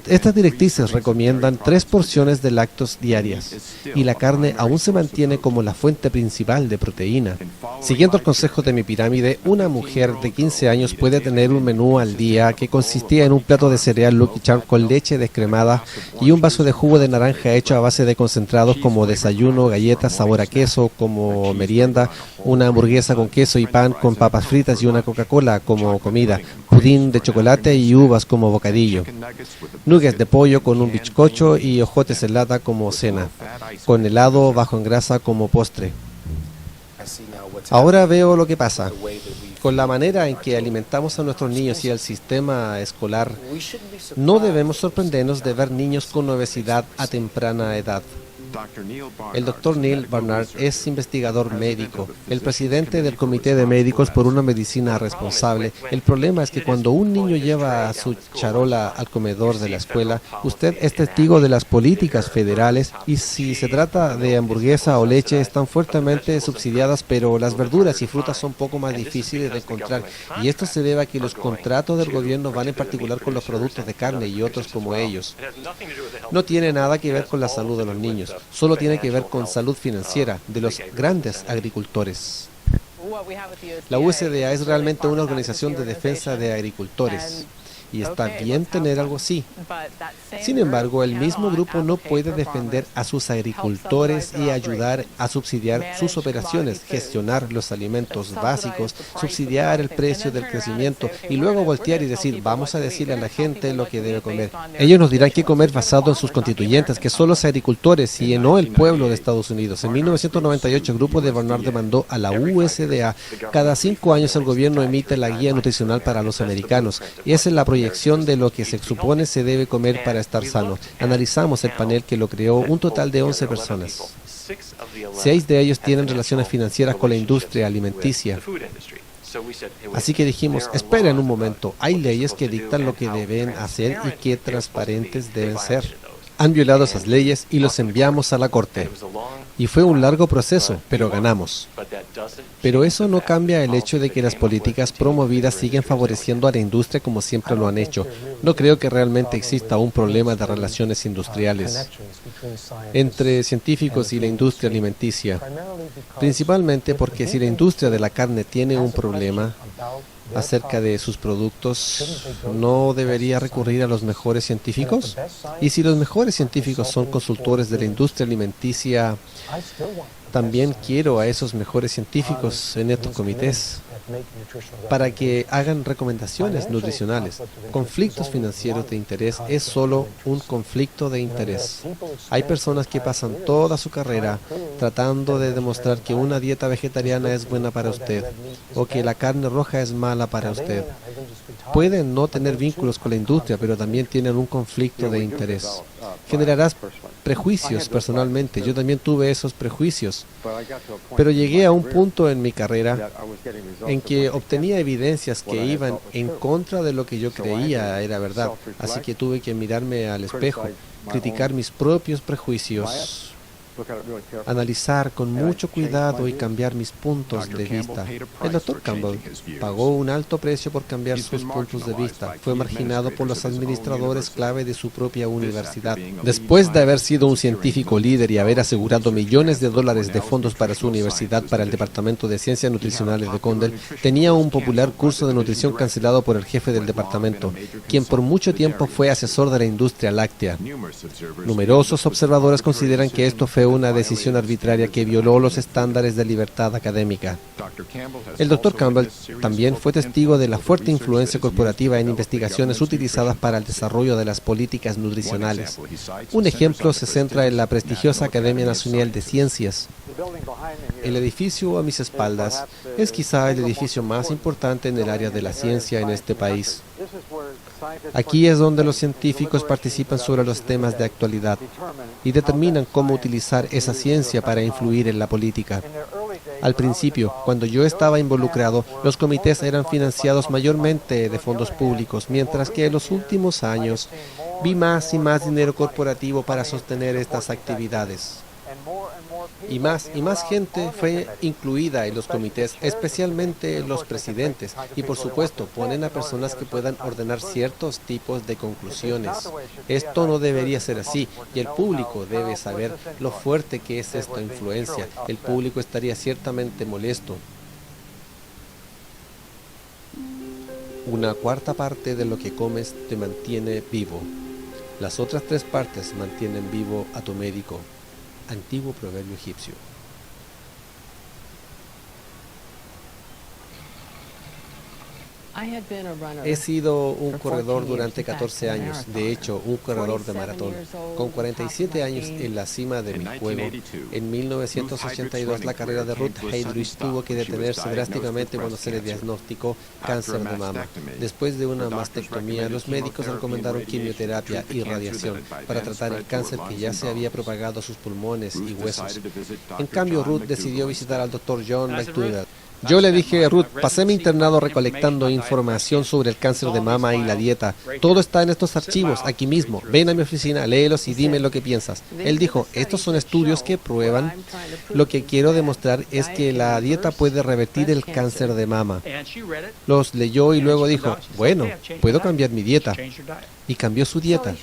Estas directrices recomiendan 3 porciones de lácteos diarias, y la carne aún se mantiene como la fuente principal de proteína. Siguiendo el consejo de mi pirámide, una mujer de 15 años puede tener un menú al día que consistía en un plato de cereal Lucky Charms con leche descremada y un vaso de jugo de naranja hecho a base de concentrados como desayuno, galletas sabor a queso como merienda, una hamburguesa con queso y pan con papas fritas y una Coca-Cola como comida, pudín de chocolate y uvas como bocadillo, nuggets de pollo con un bizcocho y ojotes en lata como cena, con helado bajo en grasa como postre. Ahora veo lo que pasa. Con la manera en que alimentamos a nuestros niños y el sistema escolar, no debemos sorprendernos de ver niños con obesidad a temprana edad. El Dr. Neil Barnard es investigador médico, el presidente del Comité de Médicos por una Medicina Responsable. El problema es que cuando un niño lleva su charola al comedor de la escuela, usted es testigo de las políticas federales, y si se trata de hamburguesa o leche están fuertemente subsidiadas, pero las verduras y frutas son poco más difíciles de encontrar, y esto se debe a que los contratos del gobierno van en particular con los productos de carne y otros como ellos. No tiene nada que ver con la salud de los niños. Solo tiene que ver con salud financiera de los grandes agricultores. La USDA es realmente una organización de defensa de agricultores, y está bien tener algo así. Sin embargo, el mismo grupo no puede defender a sus agricultores y ayudar a subsidiar sus operaciones, gestionar los alimentos básicos, subsidiar el precio del crecimiento y luego voltear y decir, vamos a decirle a la gente lo que debe comer. Ellos nos dirán qué comer basado en sus constituyentes, que son los agricultores y no el pueblo de Estados Unidos. En 1998, el grupo de Barnard demandó a la USDA. Cada 5 años el gobierno emite la guía nutricional para los americanos, y esa es la proyección de lo que se supone se debe comer para estar sano. Analizamos el panel que lo creó, un total de 11 personas. 6 de ellos tienen relaciones financieras con la industria alimenticia. Así que dijimos, esperen un momento, hay leyes que dictan lo que deben hacer y qué transparentes deben ser. Han violado esas leyes y los enviamos a la corte. Y fue un largo proceso, pero ganamos. Pero eso no cambia el hecho de que las políticas promovidas siguen favoreciendo a la industria como siempre lo han hecho. No creo que realmente exista un problema de relaciones industriales entre científicos y la industria alimenticia. Principalmente porque si la industria de la carne tiene un problema acerca de sus productos, ¿no debería recurrir a los mejores científicos? Y si los mejores científicos son consultores de la industria alimenticia, también quiero a esos mejores científicos en estos comités para que hagan recomendaciones nutricionales. Conflictos financieros de interés es solo un conflicto de interés. Hay personas que pasan toda su carrera tratando de demostrar que una dieta vegetariana es buena para usted o que la carne roja es mala para usted. Pueden no tener vínculos con la industria, pero también tienen un conflicto de interés. Generarás prejuicios personalmente. Yo también tuve esos prejuicios, pero llegué a un punto en mi carrera en que obtenía evidencias que iban en contra de lo que yo creía era verdad. Así que tuve que mirarme al espejo, criticar mis propios prejuicios analizar con mucho cuidado y cambiar mis puntos de vista. El Dr. Campbell pagó un alto precio por cambiar sus puntos de vista. Fue marginado por los administradores clave de su propia universidad. Después de haber sido un científico líder y haber asegurado millones de dólares de fondos para su universidad, para el Departamento de Ciencias Nutricionales de Condell, tenía un popular curso de nutrición cancelado por el jefe del departamento, quien por mucho tiempo fue asesor de la industria láctea. Numerosos observadores consideran que esto fue una decisión arbitraria que violó los estándares de libertad académica. El Dr. Campbell también fue testigo de la fuerte influencia corporativa en investigaciones utilizadas para el desarrollo de las políticas nutricionales. Un ejemplo se centra en la prestigiosa Academia Nacional de Ciencias. El edificio a mis espaldas es quizá el edificio más importante en el área de la ciencia en este país. Aquí es donde los científicos participan sobre los temas de actualidad y determinan cómo utilizar esa ciencia para influir en la política. Al principio, cuando yo estaba involucrado, los comités eran financiados mayormente de fondos públicos, mientras que en los últimos años vi más y más dinero corporativo para sostener estas actividades. Y más gente fue incluida en los comités, especialmente los presidentes, y por supuesto ponen a personas que puedan ordenar ciertos tipos de conclusiones. Esto no debería ser así, y el público debe saber lo fuerte que es esta influencia. El público estaría ciertamente molesto. Una cuarta parte de lo que comes te mantiene vivo. Las otras 3 partes mantienen vivo a tu médico. Antiguo proverbio egipcio. He sido un corredor durante 14 años, de hecho, un corredor de maratón. Con 47 años en la cima de mi juego, en 1982 la carrera de Ruth Heydrich tuvo que detenerse drásticamente cuando se le diagnosticó cáncer de mama. Después de una mastectomía, los médicos recomendaron quimioterapia y radiación para tratar el cáncer que ya se había propagado a sus pulmones y huesos. En cambio, Ruth decidió visitar al Dr. John McDougall. Yo le dije, Ruth, pasé mi internado recolectando información sobre el cáncer de mama y la dieta. Todo está en estos archivos, aquí mismo. Ven a mi oficina, léelos y dime lo que piensas. Él dijo, estos son estudios que prueban. Lo que quiero demostrar es que la dieta puede revertir el cáncer de mama. Los leyó y luego dijo, bueno, puedo cambiar mi dieta. Y cambió su dieta.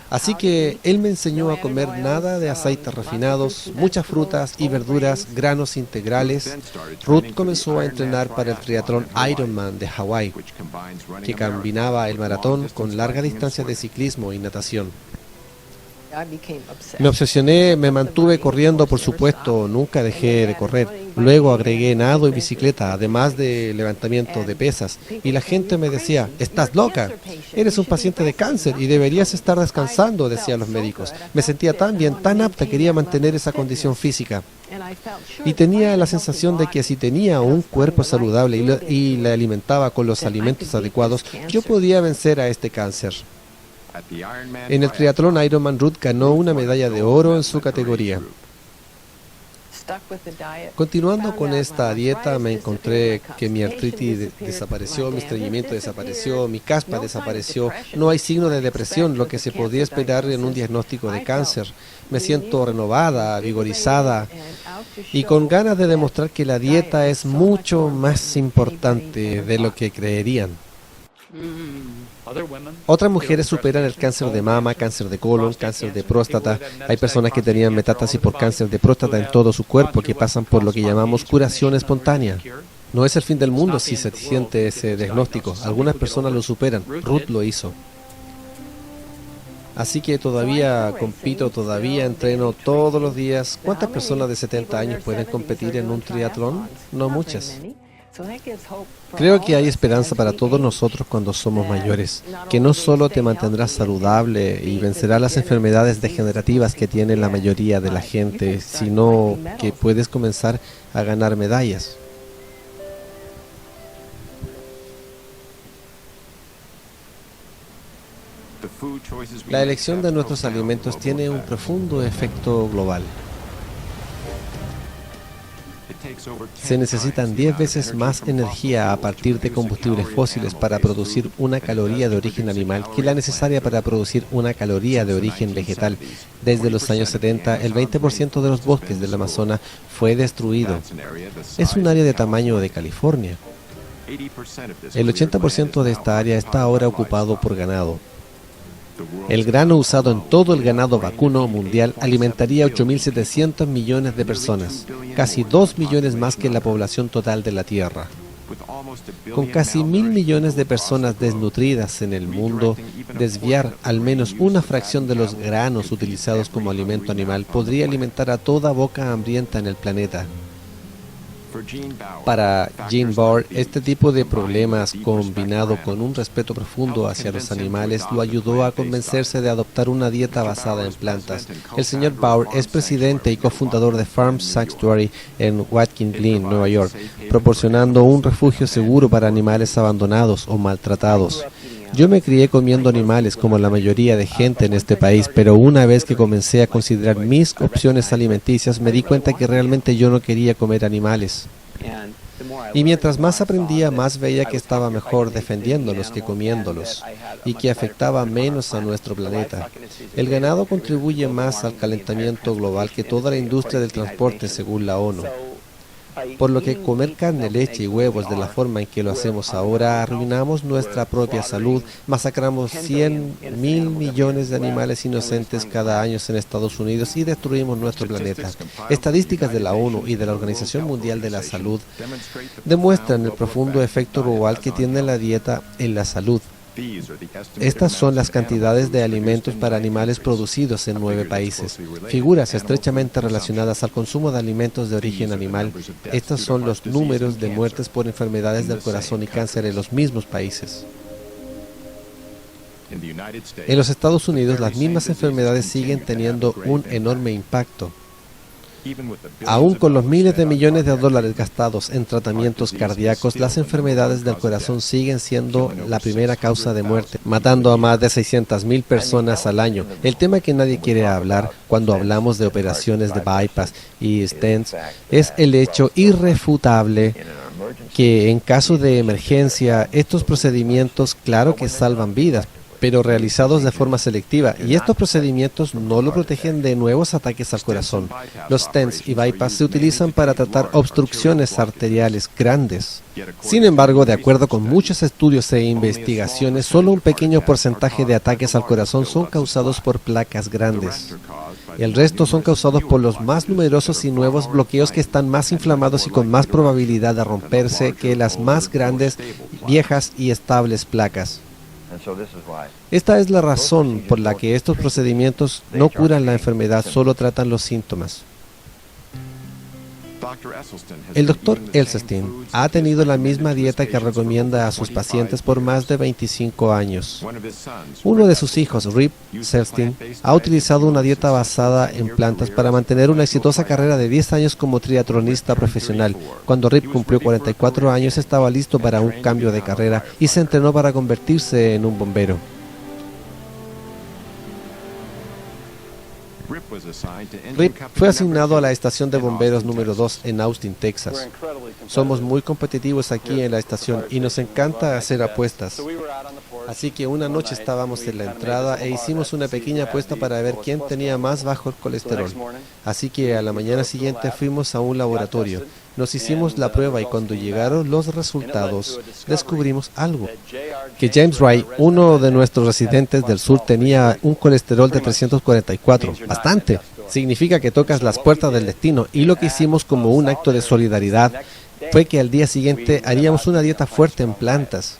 Así que él me enseñó a comer nada de aceites refinados, muchas frutas y verduras, granos integrales. Ruth comenzó a entrenar para el triatlón Ironman de Hawái, que combinaba el maratón con larga distancia de ciclismo y natación. Me obsesioné, me mantuve corriendo, por supuesto, nunca dejé de correr. Luego agregué nado y bicicleta, además de levantamiento de pesas. Y la gente me decía, estás loca, eres un paciente de cáncer y deberías estar descansando, decían los médicos. Me sentía tan bien, tan apta, quería mantener esa condición física. Y tenía la sensación de que si tenía un cuerpo saludable y le alimentaba con los alimentos adecuados, yo podía vencer a este cáncer. En el triatlón Ironman, Ruth ganó una medalla de oro en su categoría. Continuando con esta dieta, me encontré que mi artritis desapareció, mi estreñimiento desapareció, mi caspa desapareció, no hay signo de depresión, lo que se podía esperar en un diagnóstico de cáncer. Me siento renovada, vigorizada y con ganas de demostrar que la dieta es mucho más importante de lo que creerían. Otras mujeres superan el cáncer de mama, cáncer de colon, cáncer de próstata. Hay personas que tenían metástasis por cáncer de próstata en todo su cuerpo que pasan por lo que llamamos curación espontánea. No es el fin del mundo si se siente ese diagnóstico. Algunas personas lo superan. Ruth lo hizo. Así que todavía compito, todavía entreno todos los días. ¿Cuántas personas de 70 años pueden competir en un triatlón? No muchas. Creo que hay esperanza para todos nosotros cuando somos mayores, que no solo te mantendrás saludable y vencerás las enfermedades degenerativas que tiene la mayoría de la gente, sino que puedes comenzar a ganar medallas. La elección de nuestros alimentos tiene un profundo efecto global. Se necesitan 10 veces más energía a partir de combustibles fósiles para producir una caloría de origen animal que la necesaria para producir una caloría de origen vegetal. Desde los años 70, el 20% de los bosques del Amazonas fue destruido. Es un área de tamaño de California. El 80% de esta área está ahora ocupado por ganado. El grano usado en todo el ganado vacuno mundial alimentaría 8.700 millones de personas, casi 2 millones más que la población total de la Tierra. Con casi 1.000 millones de personas desnutridas en el mundo, desviar al menos una fracción de los granos utilizados como alimento animal podría alimentar a toda boca hambrienta en el planeta. Para Gene Bauer, este tipo de problemas, combinado con un respeto profundo hacia los animales, lo ayudó a convencerse de adoptar una dieta basada en plantas. El señor Bauer es presidente y cofundador de Farm Sanctuary en Watkins Glen, Nueva York, proporcionando un refugio seguro para animales abandonados o maltratados. Yo me crié comiendo animales como la mayoría de gente en este país, pero una vez que comencé a considerar mis opciones alimenticias, me di cuenta que realmente yo no quería comer animales. Y mientras más aprendía, más veía que estaba mejor defendiéndolos que comiéndolos, y que afectaba menos a nuestro planeta. El ganado contribuye más al calentamiento global que toda la industria del transporte, según la ONU. Por lo que comer carne, leche y huevos de la forma en que lo hacemos ahora, arruinamos nuestra propia salud, masacramos 100.000 millones de animales inocentes cada año en Estados Unidos y destruimos nuestro planeta. Estadísticas de la ONU y de la Organización Mundial de la Salud demuestran el profundo efecto global que tiene la dieta en la salud. Estas son las cantidades de alimentos para animales producidos en 9 países. Figuras estrechamente relacionadas al consumo de alimentos de origen animal. Estos son los números de muertes por enfermedades del corazón y cáncer en los mismos países. En los Estados Unidos, las mismas enfermedades siguen teniendo un enorme impacto. Aún con los miles de millones de dólares gastados en tratamientos cardíacos, las enfermedades del corazón siguen siendo la primera causa de muerte, matando a más de 600.000 personas al año. El tema que nadie quiere hablar cuando hablamos de operaciones de bypass y stents es el hecho irrefutable que en caso de emergencia, estos procedimientos claro que salvan vidas, pero realizados de forma selectiva, y estos procedimientos no lo protegen de nuevos ataques al corazón. Los stents y bypass se utilizan para tratar obstrucciones arteriales grandes. Sin embargo, de acuerdo con muchos estudios e investigaciones, solo un pequeño porcentaje de ataques al corazón son causados por placas grandes. El resto son causados por los más numerosos y nuevos bloqueos que están más inflamados y con más probabilidad de romperse que las más grandes, viejas y estables placas. Esta es la razón por la que estos procedimientos no curan la enfermedad, solo tratan los síntomas. El Dr. Esselstyn ha tenido la misma dieta que recomienda a sus pacientes por más de 25 años. Uno de sus hijos, Rip Esselstyn, ha utilizado una dieta basada en plantas para mantener una exitosa carrera de 10 años como triatlonista profesional. Cuando Rip cumplió 44 años, estaba listo para un cambio de carrera y se entrenó para convertirse en un bombero. Rip fue asignado a la estación de bomberos número 2 en Austin, Texas. Somos muy competitivos aquí en la estación y nos encanta hacer apuestas. Así que una noche estábamos en la entrada e hicimos una pequeña apuesta para ver quién tenía más bajo el colesterol. Así que a la mañana siguiente fuimos a un laboratorio. Nos hicimos la prueba y cuando llegaron los resultados descubrimos algo. Que James Wright, uno de nuestros residentes del sur, tenía un colesterol de 344. Bastante. Significa que tocas las puertas del destino, y lo que hicimos como un acto de solidaridad fue que al día siguiente haríamos una dieta fuerte en plantas,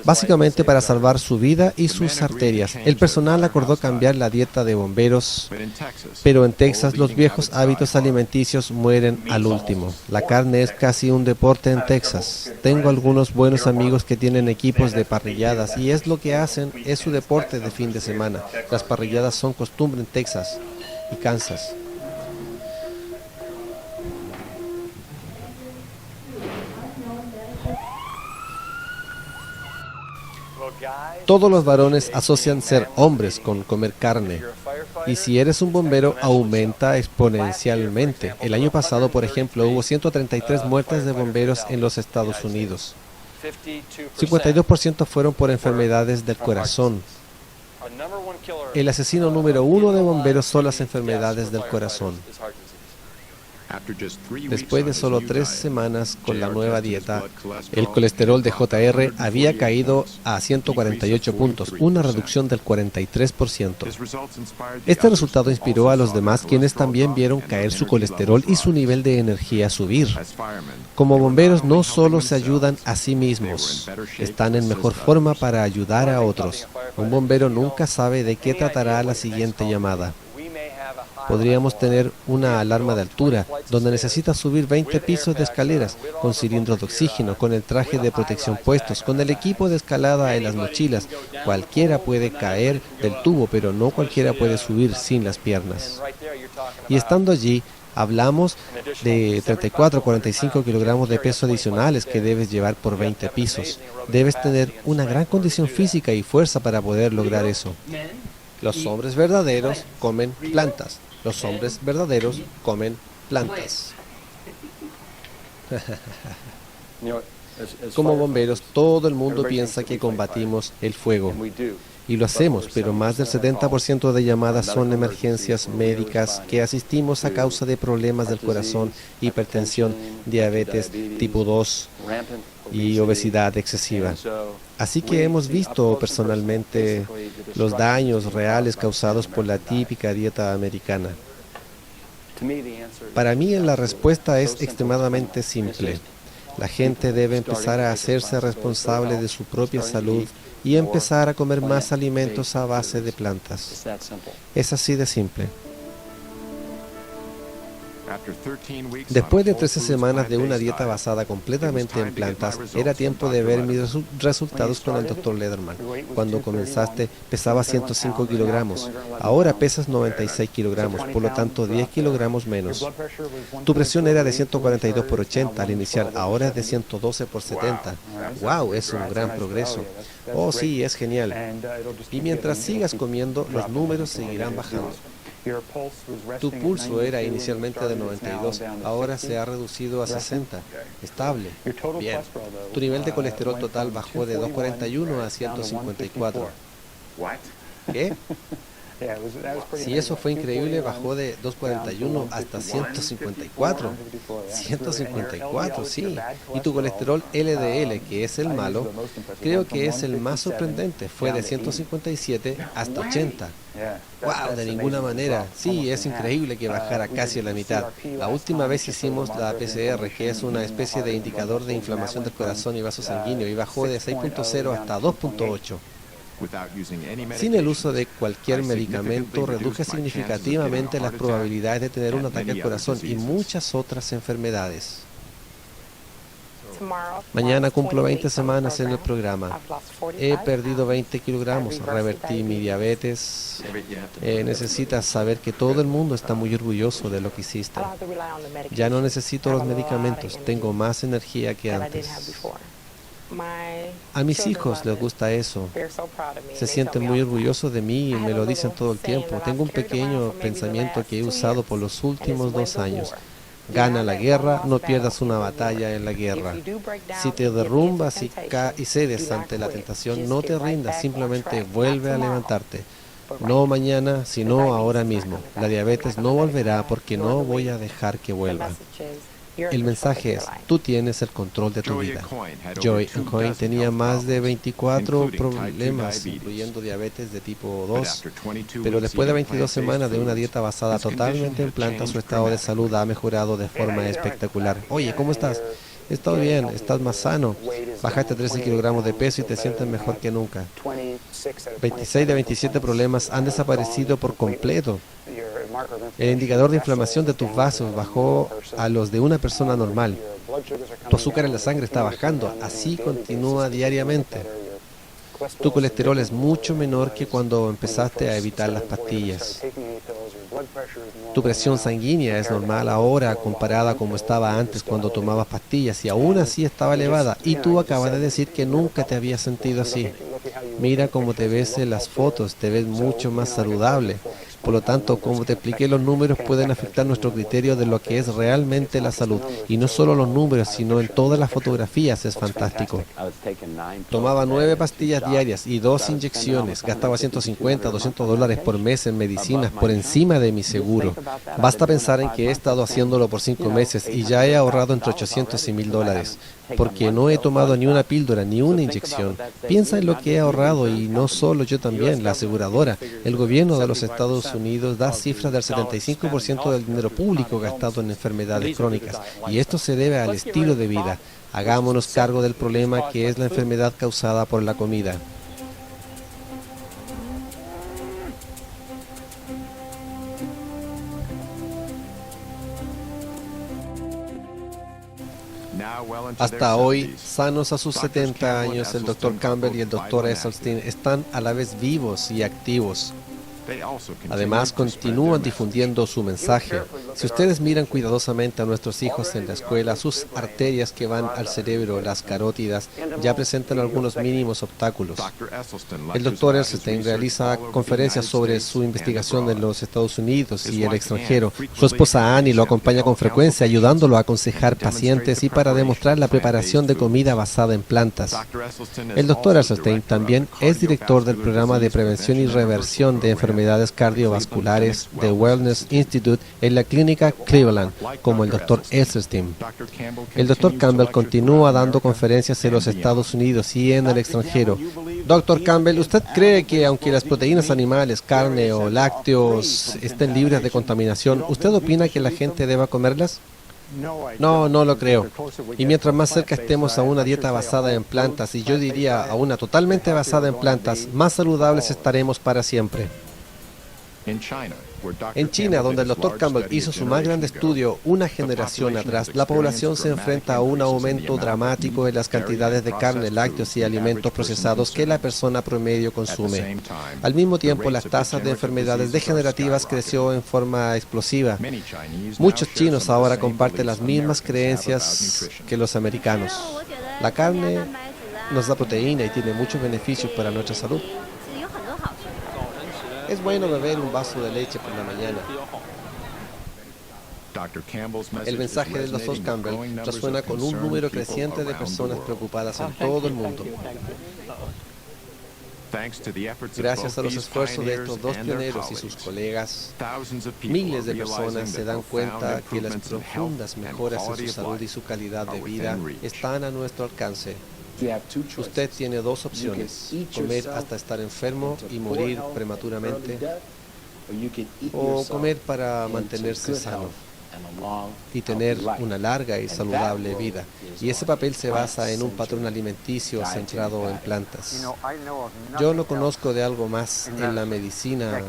básicamente para salvar su vida y sus arterias. El personal acordó cambiar la dieta de bomberos, pero en Texas los viejos hábitos alimenticios mueren al último. La carne es casi un deporte en Texas. Tengo algunos buenos amigos que tienen equipos de parrilladas y es lo que hacen, es su deporte de fin de semana. Las parrilladas son costumbre en Texas y Kansas. Todos los varones asocian ser hombres con comer carne. Y si eres un bombero, aumenta exponencialmente. El año pasado, por ejemplo, hubo 133 muertes de bomberos en los Estados Unidos. 52% fueron por enfermedades del corazón. El asesino número 1 de bomberos son las enfermedades del corazón. Después de solo 3 semanas con la nueva dieta, el colesterol de JR había caído a 148 puntos, una reducción del 43%. Este resultado inspiró a los demás, quienes también vieron caer su colesterol y su nivel de energía subir. Como bomberos no solo se ayudan a sí mismos, están en mejor forma para ayudar a otros. Un bombero nunca sabe de qué tratará la siguiente llamada. Podríamos tener una alarma de altura, donde necesitas subir 20 pisos de escaleras, con cilindros de oxígeno, con el traje de protección puestos, con el equipo de escalada en las mochilas. Cualquiera puede caer del tubo, pero no cualquiera puede subir sin las piernas. Y estando allí, hablamos de 34 o 45 kilogramos de peso adicionales que debes llevar por 20 pisos. Debes tener una gran condición física y fuerza para poder lograr eso. Los hombres verdaderos comen plantas. Los hombres verdaderos comen plantas. Como bomberos, todo el mundo piensa que combatimos el fuego. Y lo hacemos, pero más del 70% de llamadas son emergencias médicas que asistimos a causa de problemas del corazón, hipertensión, diabetes tipo 2 y obesidad excesiva. Así que hemos visto personalmente los daños reales causados por la típica dieta americana. Para mí la respuesta es extremadamente simple. La gente debe empezar a hacerse responsable de su propia salud y empezar a comer más alimentos a base de plantas. Es así de simple. Después de 13 semanas de una dieta basada completamente en plantas, era tiempo de ver mis resultados con el Dr. Lederman. Cuando comenzaste, pesabas 105 kilogramos. Ahora pesas 96 kilogramos, por lo tanto 10 kilogramos menos. Tu presión era de 142 por 80 al iniciar, ahora es de 112 por 70. ¡Wow! Es un gran progreso. Oh, sí, es genial. Y mientras sigas comiendo, los números seguirán bajando. Tu pulso era inicialmente de 92, ahora se ha reducido a 60. Estable. Bien. Tu nivel de colesterol total bajó de 241 a 154. ¿Qué? Sí, eso fue increíble, bajó de 241 hasta 154. 154, sí. Y tu colesterol LDL, que es el malo, creo que es el más sorprendente, fue de 157 hasta 80. ¡Wow! De ninguna manera. Sí, es increíble que bajara casi a la mitad. La última vez hicimos la PCR, que es una especie de indicador de inflamación del corazón y vaso sanguíneo, y bajó de 6.0 hasta 2.8. Sin el uso de cualquier medicamento, reduje significativamente las probabilidades de tener un ataque al corazón y muchas otras enfermedades. Mañana cumplo 20 semanas en el programa. He perdido 20 kilogramos, revertí mi diabetes. Necesitas saber que todo el mundo está muy orgulloso de lo que hiciste. Ya no necesito los medicamentos, tengo más energía que antes. A mis hijos les gusta eso. Se sienten muy orgullosos de mí y me lo dicen todo el tiempo. Tengo un pequeño pensamiento que he usado por los últimos 2 años. Gana la guerra, no pierdas una batalla en la guerra. Si te derrumbas y cedes ante la tentación, no te rindas, simplemente vuelve a levantarte. No mañana, sino ahora mismo. La diabetes no volverá porque no voy a dejar que vuelva. El mensaje es, tú tienes el control de tu vida. Joy Coyne tenía más de 24 problemas, incluyendo diabetes de tipo 2, pero después de 22 semanas de una dieta basada totalmente en plantas, su estado de salud ha mejorado de forma espectacular. Oye, ¿cómo estás? He estado bien, estás más sano, bajaste 13 kilogramos de peso y te sientes mejor que nunca. 26 de 27 problemas han desaparecido por completo. El indicador de inflamación de tus vasos bajó a los de una persona normal. Tu azúcar en la sangre está bajando, así continúa diariamente. Tu colesterol es mucho menor que cuando empezaste a evitar las pastillas. Tu presión sanguínea es normal ahora comparada a como estaba antes cuando tomabas pastillas y aún así estaba elevada. Y tú acabas de decir que nunca te habías sentido así. Mira cómo te ves en las fotos, te ves mucho más saludable. Por lo tanto, como te expliqué, los números pueden afectar nuestro criterio de lo que es realmente la salud. Y no solo los números, sino en todas las fotografías, es fantástico. Tomaba 9 pastillas diarias y 2 inyecciones. Gastaba $150, $200 por mes en medicinas por encima de mi seguro. Basta pensar en que he estado haciéndolo por 5 meses y ya he ahorrado entre $800 y $1,000. Porque no he tomado ni una píldora ni una inyección. Piensa en lo que he ahorrado, y no solo yo también, la aseguradora. El gobierno de los Estados Unidos da cifras del 75% del dinero público gastado en enfermedades crónicas, y esto se debe al estilo de vida. Hagámonos cargo del problema que es la enfermedad causada por la comida. Hasta hoy, sanos a sus 70 años, el Dr. Campbell y el Dr. Esselstyn están a la vez vivos y activos. Además, continúan difundiendo su mensaje. Si ustedes miran cuidadosamente a nuestros hijos en la escuela, sus arterias que van al cerebro, las carótidas, ya presentan algunos mínimos obstáculos. El Dr. Esselstyn realiza conferencias sobre su investigación en los Estados Unidos y el extranjero. Su esposa Annie lo acompaña con frecuencia, ayudándolo a aconsejar pacientes y para demostrar la preparación de comida basada en plantas. El Dr. Esselstyn también es director del programa de prevención y reversión de enfermedades cardiovasculares de Wellness Institute en la clínica Cleveland, como el Dr. Esselstyn. El Dr. Campbell continúa dando conferencias en los Estados Unidos y en el extranjero. Dr. Campbell, ¿usted cree que aunque las proteínas animales, carne o lácteos estén libres de contaminación, usted opina que la gente deba comerlas? No, no lo creo. Y mientras más cerca estemos a una dieta basada en plantas, y yo diría a una totalmente basada en plantas, más saludables estaremos para siempre. En China, donde el Dr. Campbell hizo su más grande estudio una generación atrás, la población se enfrenta a un aumento dramático en las cantidades de carne, lácteos y alimentos procesados que la persona promedio consume. Al mismo tiempo, las tasas de enfermedades degenerativas creció en forma explosiva. Muchos chinos ahora comparten las mismas creencias que los americanos. La carne nos da proteína y tiene muchos beneficios para nuestra salud. Es bueno beber un vaso de leche por la mañana. El mensaje del Dr. Campbell resuena con un número creciente de personas preocupadas en todo el mundo. Gracias a los esfuerzos de estos dos pioneros y sus colegas, miles de personas se dan cuenta que las profundas mejoras en su salud y su calidad de vida están a nuestro alcance. Usted tiene dos opciones: comer hasta estar enfermo y morir prematuramente, o comer para mantenerse sano y tener una larga y saludable vida. Y ese papel se basa en un patrón alimenticio centrado en plantas. Yo no conozco de algo más en la medicina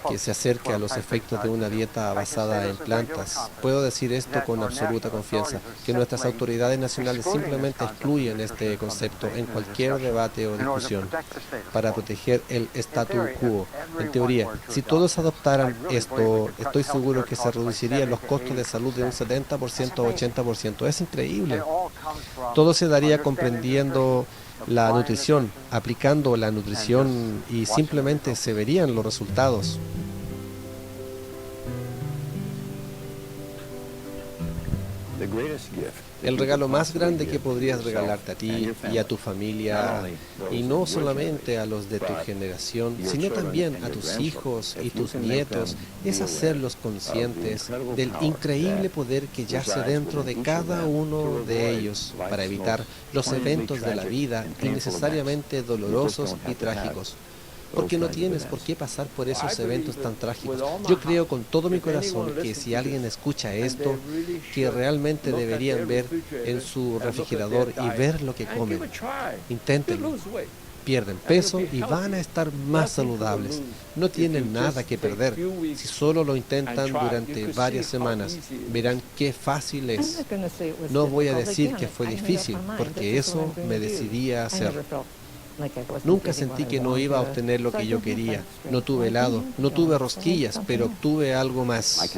que se acerque a los efectos de una dieta basada en plantas. Puedo decir esto con absoluta confianza, que nuestras autoridades nacionales simplemente excluyen este concepto en cualquier debate o discusión para proteger el statu quo. En teoría, si todos adoptaran esto, estoy seguro que se reducirían los costos de salud de un 70% o 80%. Es increíble. Todo se daría comprendiendo la nutrición, aplicando la nutrición, y simplemente se verían los resultados. El regalo más grande que podrías regalarte a ti y a tu familia, y no solamente a los de tu generación, sino también a tus hijos y tus nietos, es hacerlos conscientes del increíble poder que yace dentro de cada uno de ellos para evitar los eventos de la vida innecesariamente dolorosos y trágicos. Porque no tienes por qué pasar por esos eventos tan trágicos. Yo creo con todo mi corazón que si alguien escucha esto, que realmente deberían ver en su refrigerador y ver lo que comen. Inténtenlo. Pierden peso y van a estar más saludables. No tienen nada que perder. Si solo lo intentan durante varias semanas, verán qué fácil es. No voy a decir que fue difícil, porque eso me decidí a hacer. Nunca sentí que no iba a obtener lo que yo quería. No tuve helado, no tuve rosquillas, pero obtuve algo más.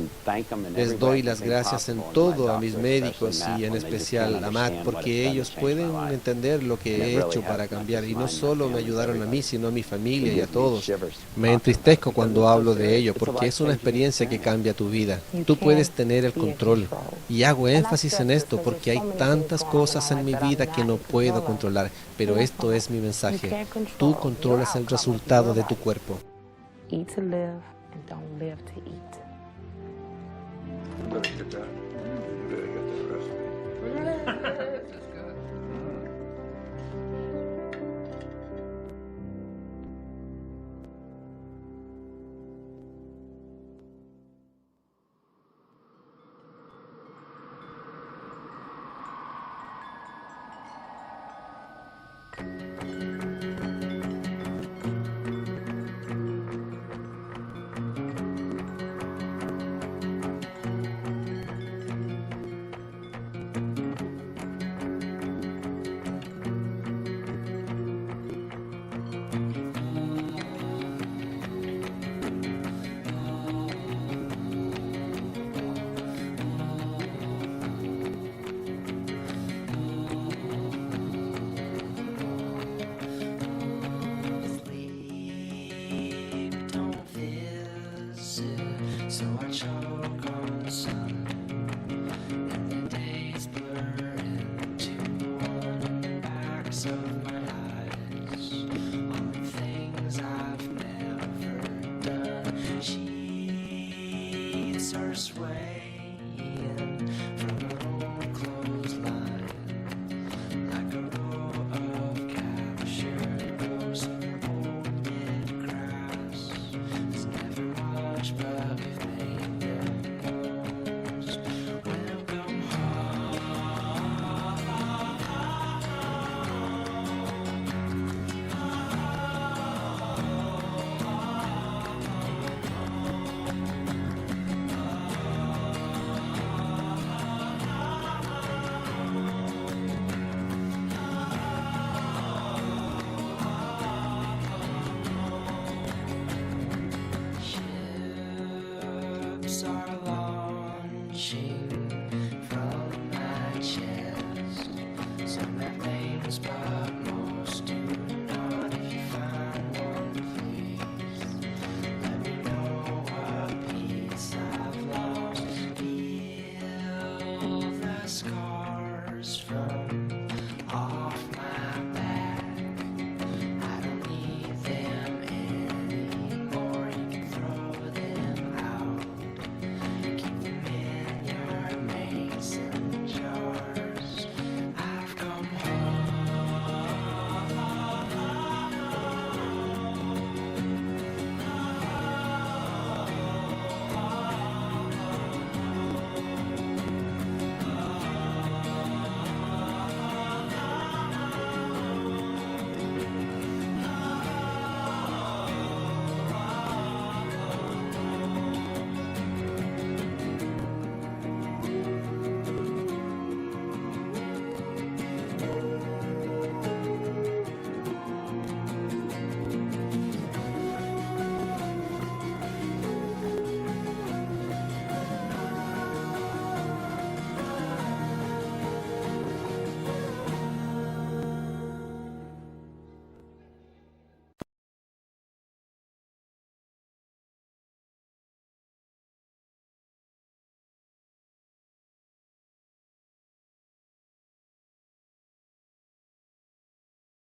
Les doy las gracias en todo a mis médicos y en especial a Matt, porque ellos pueden entender lo que he hecho para cambiar y no solo me ayudaron a mí, sino a mi familia y a todos. Me entristezco cuando hablo de ello porque es una experiencia que cambia tu vida. Tú puedes tener el control. Y hago énfasis en esto porque hay tantas cosas en mi vida que no puedo controlar, pero esto es mi mensaje. Tú controlas el resultado de tu cuerpo. Eat to live and don't live to eat. So I choke on sun, and the days blur into one backs of my eyes on the things I've never done. Sheets are swaying.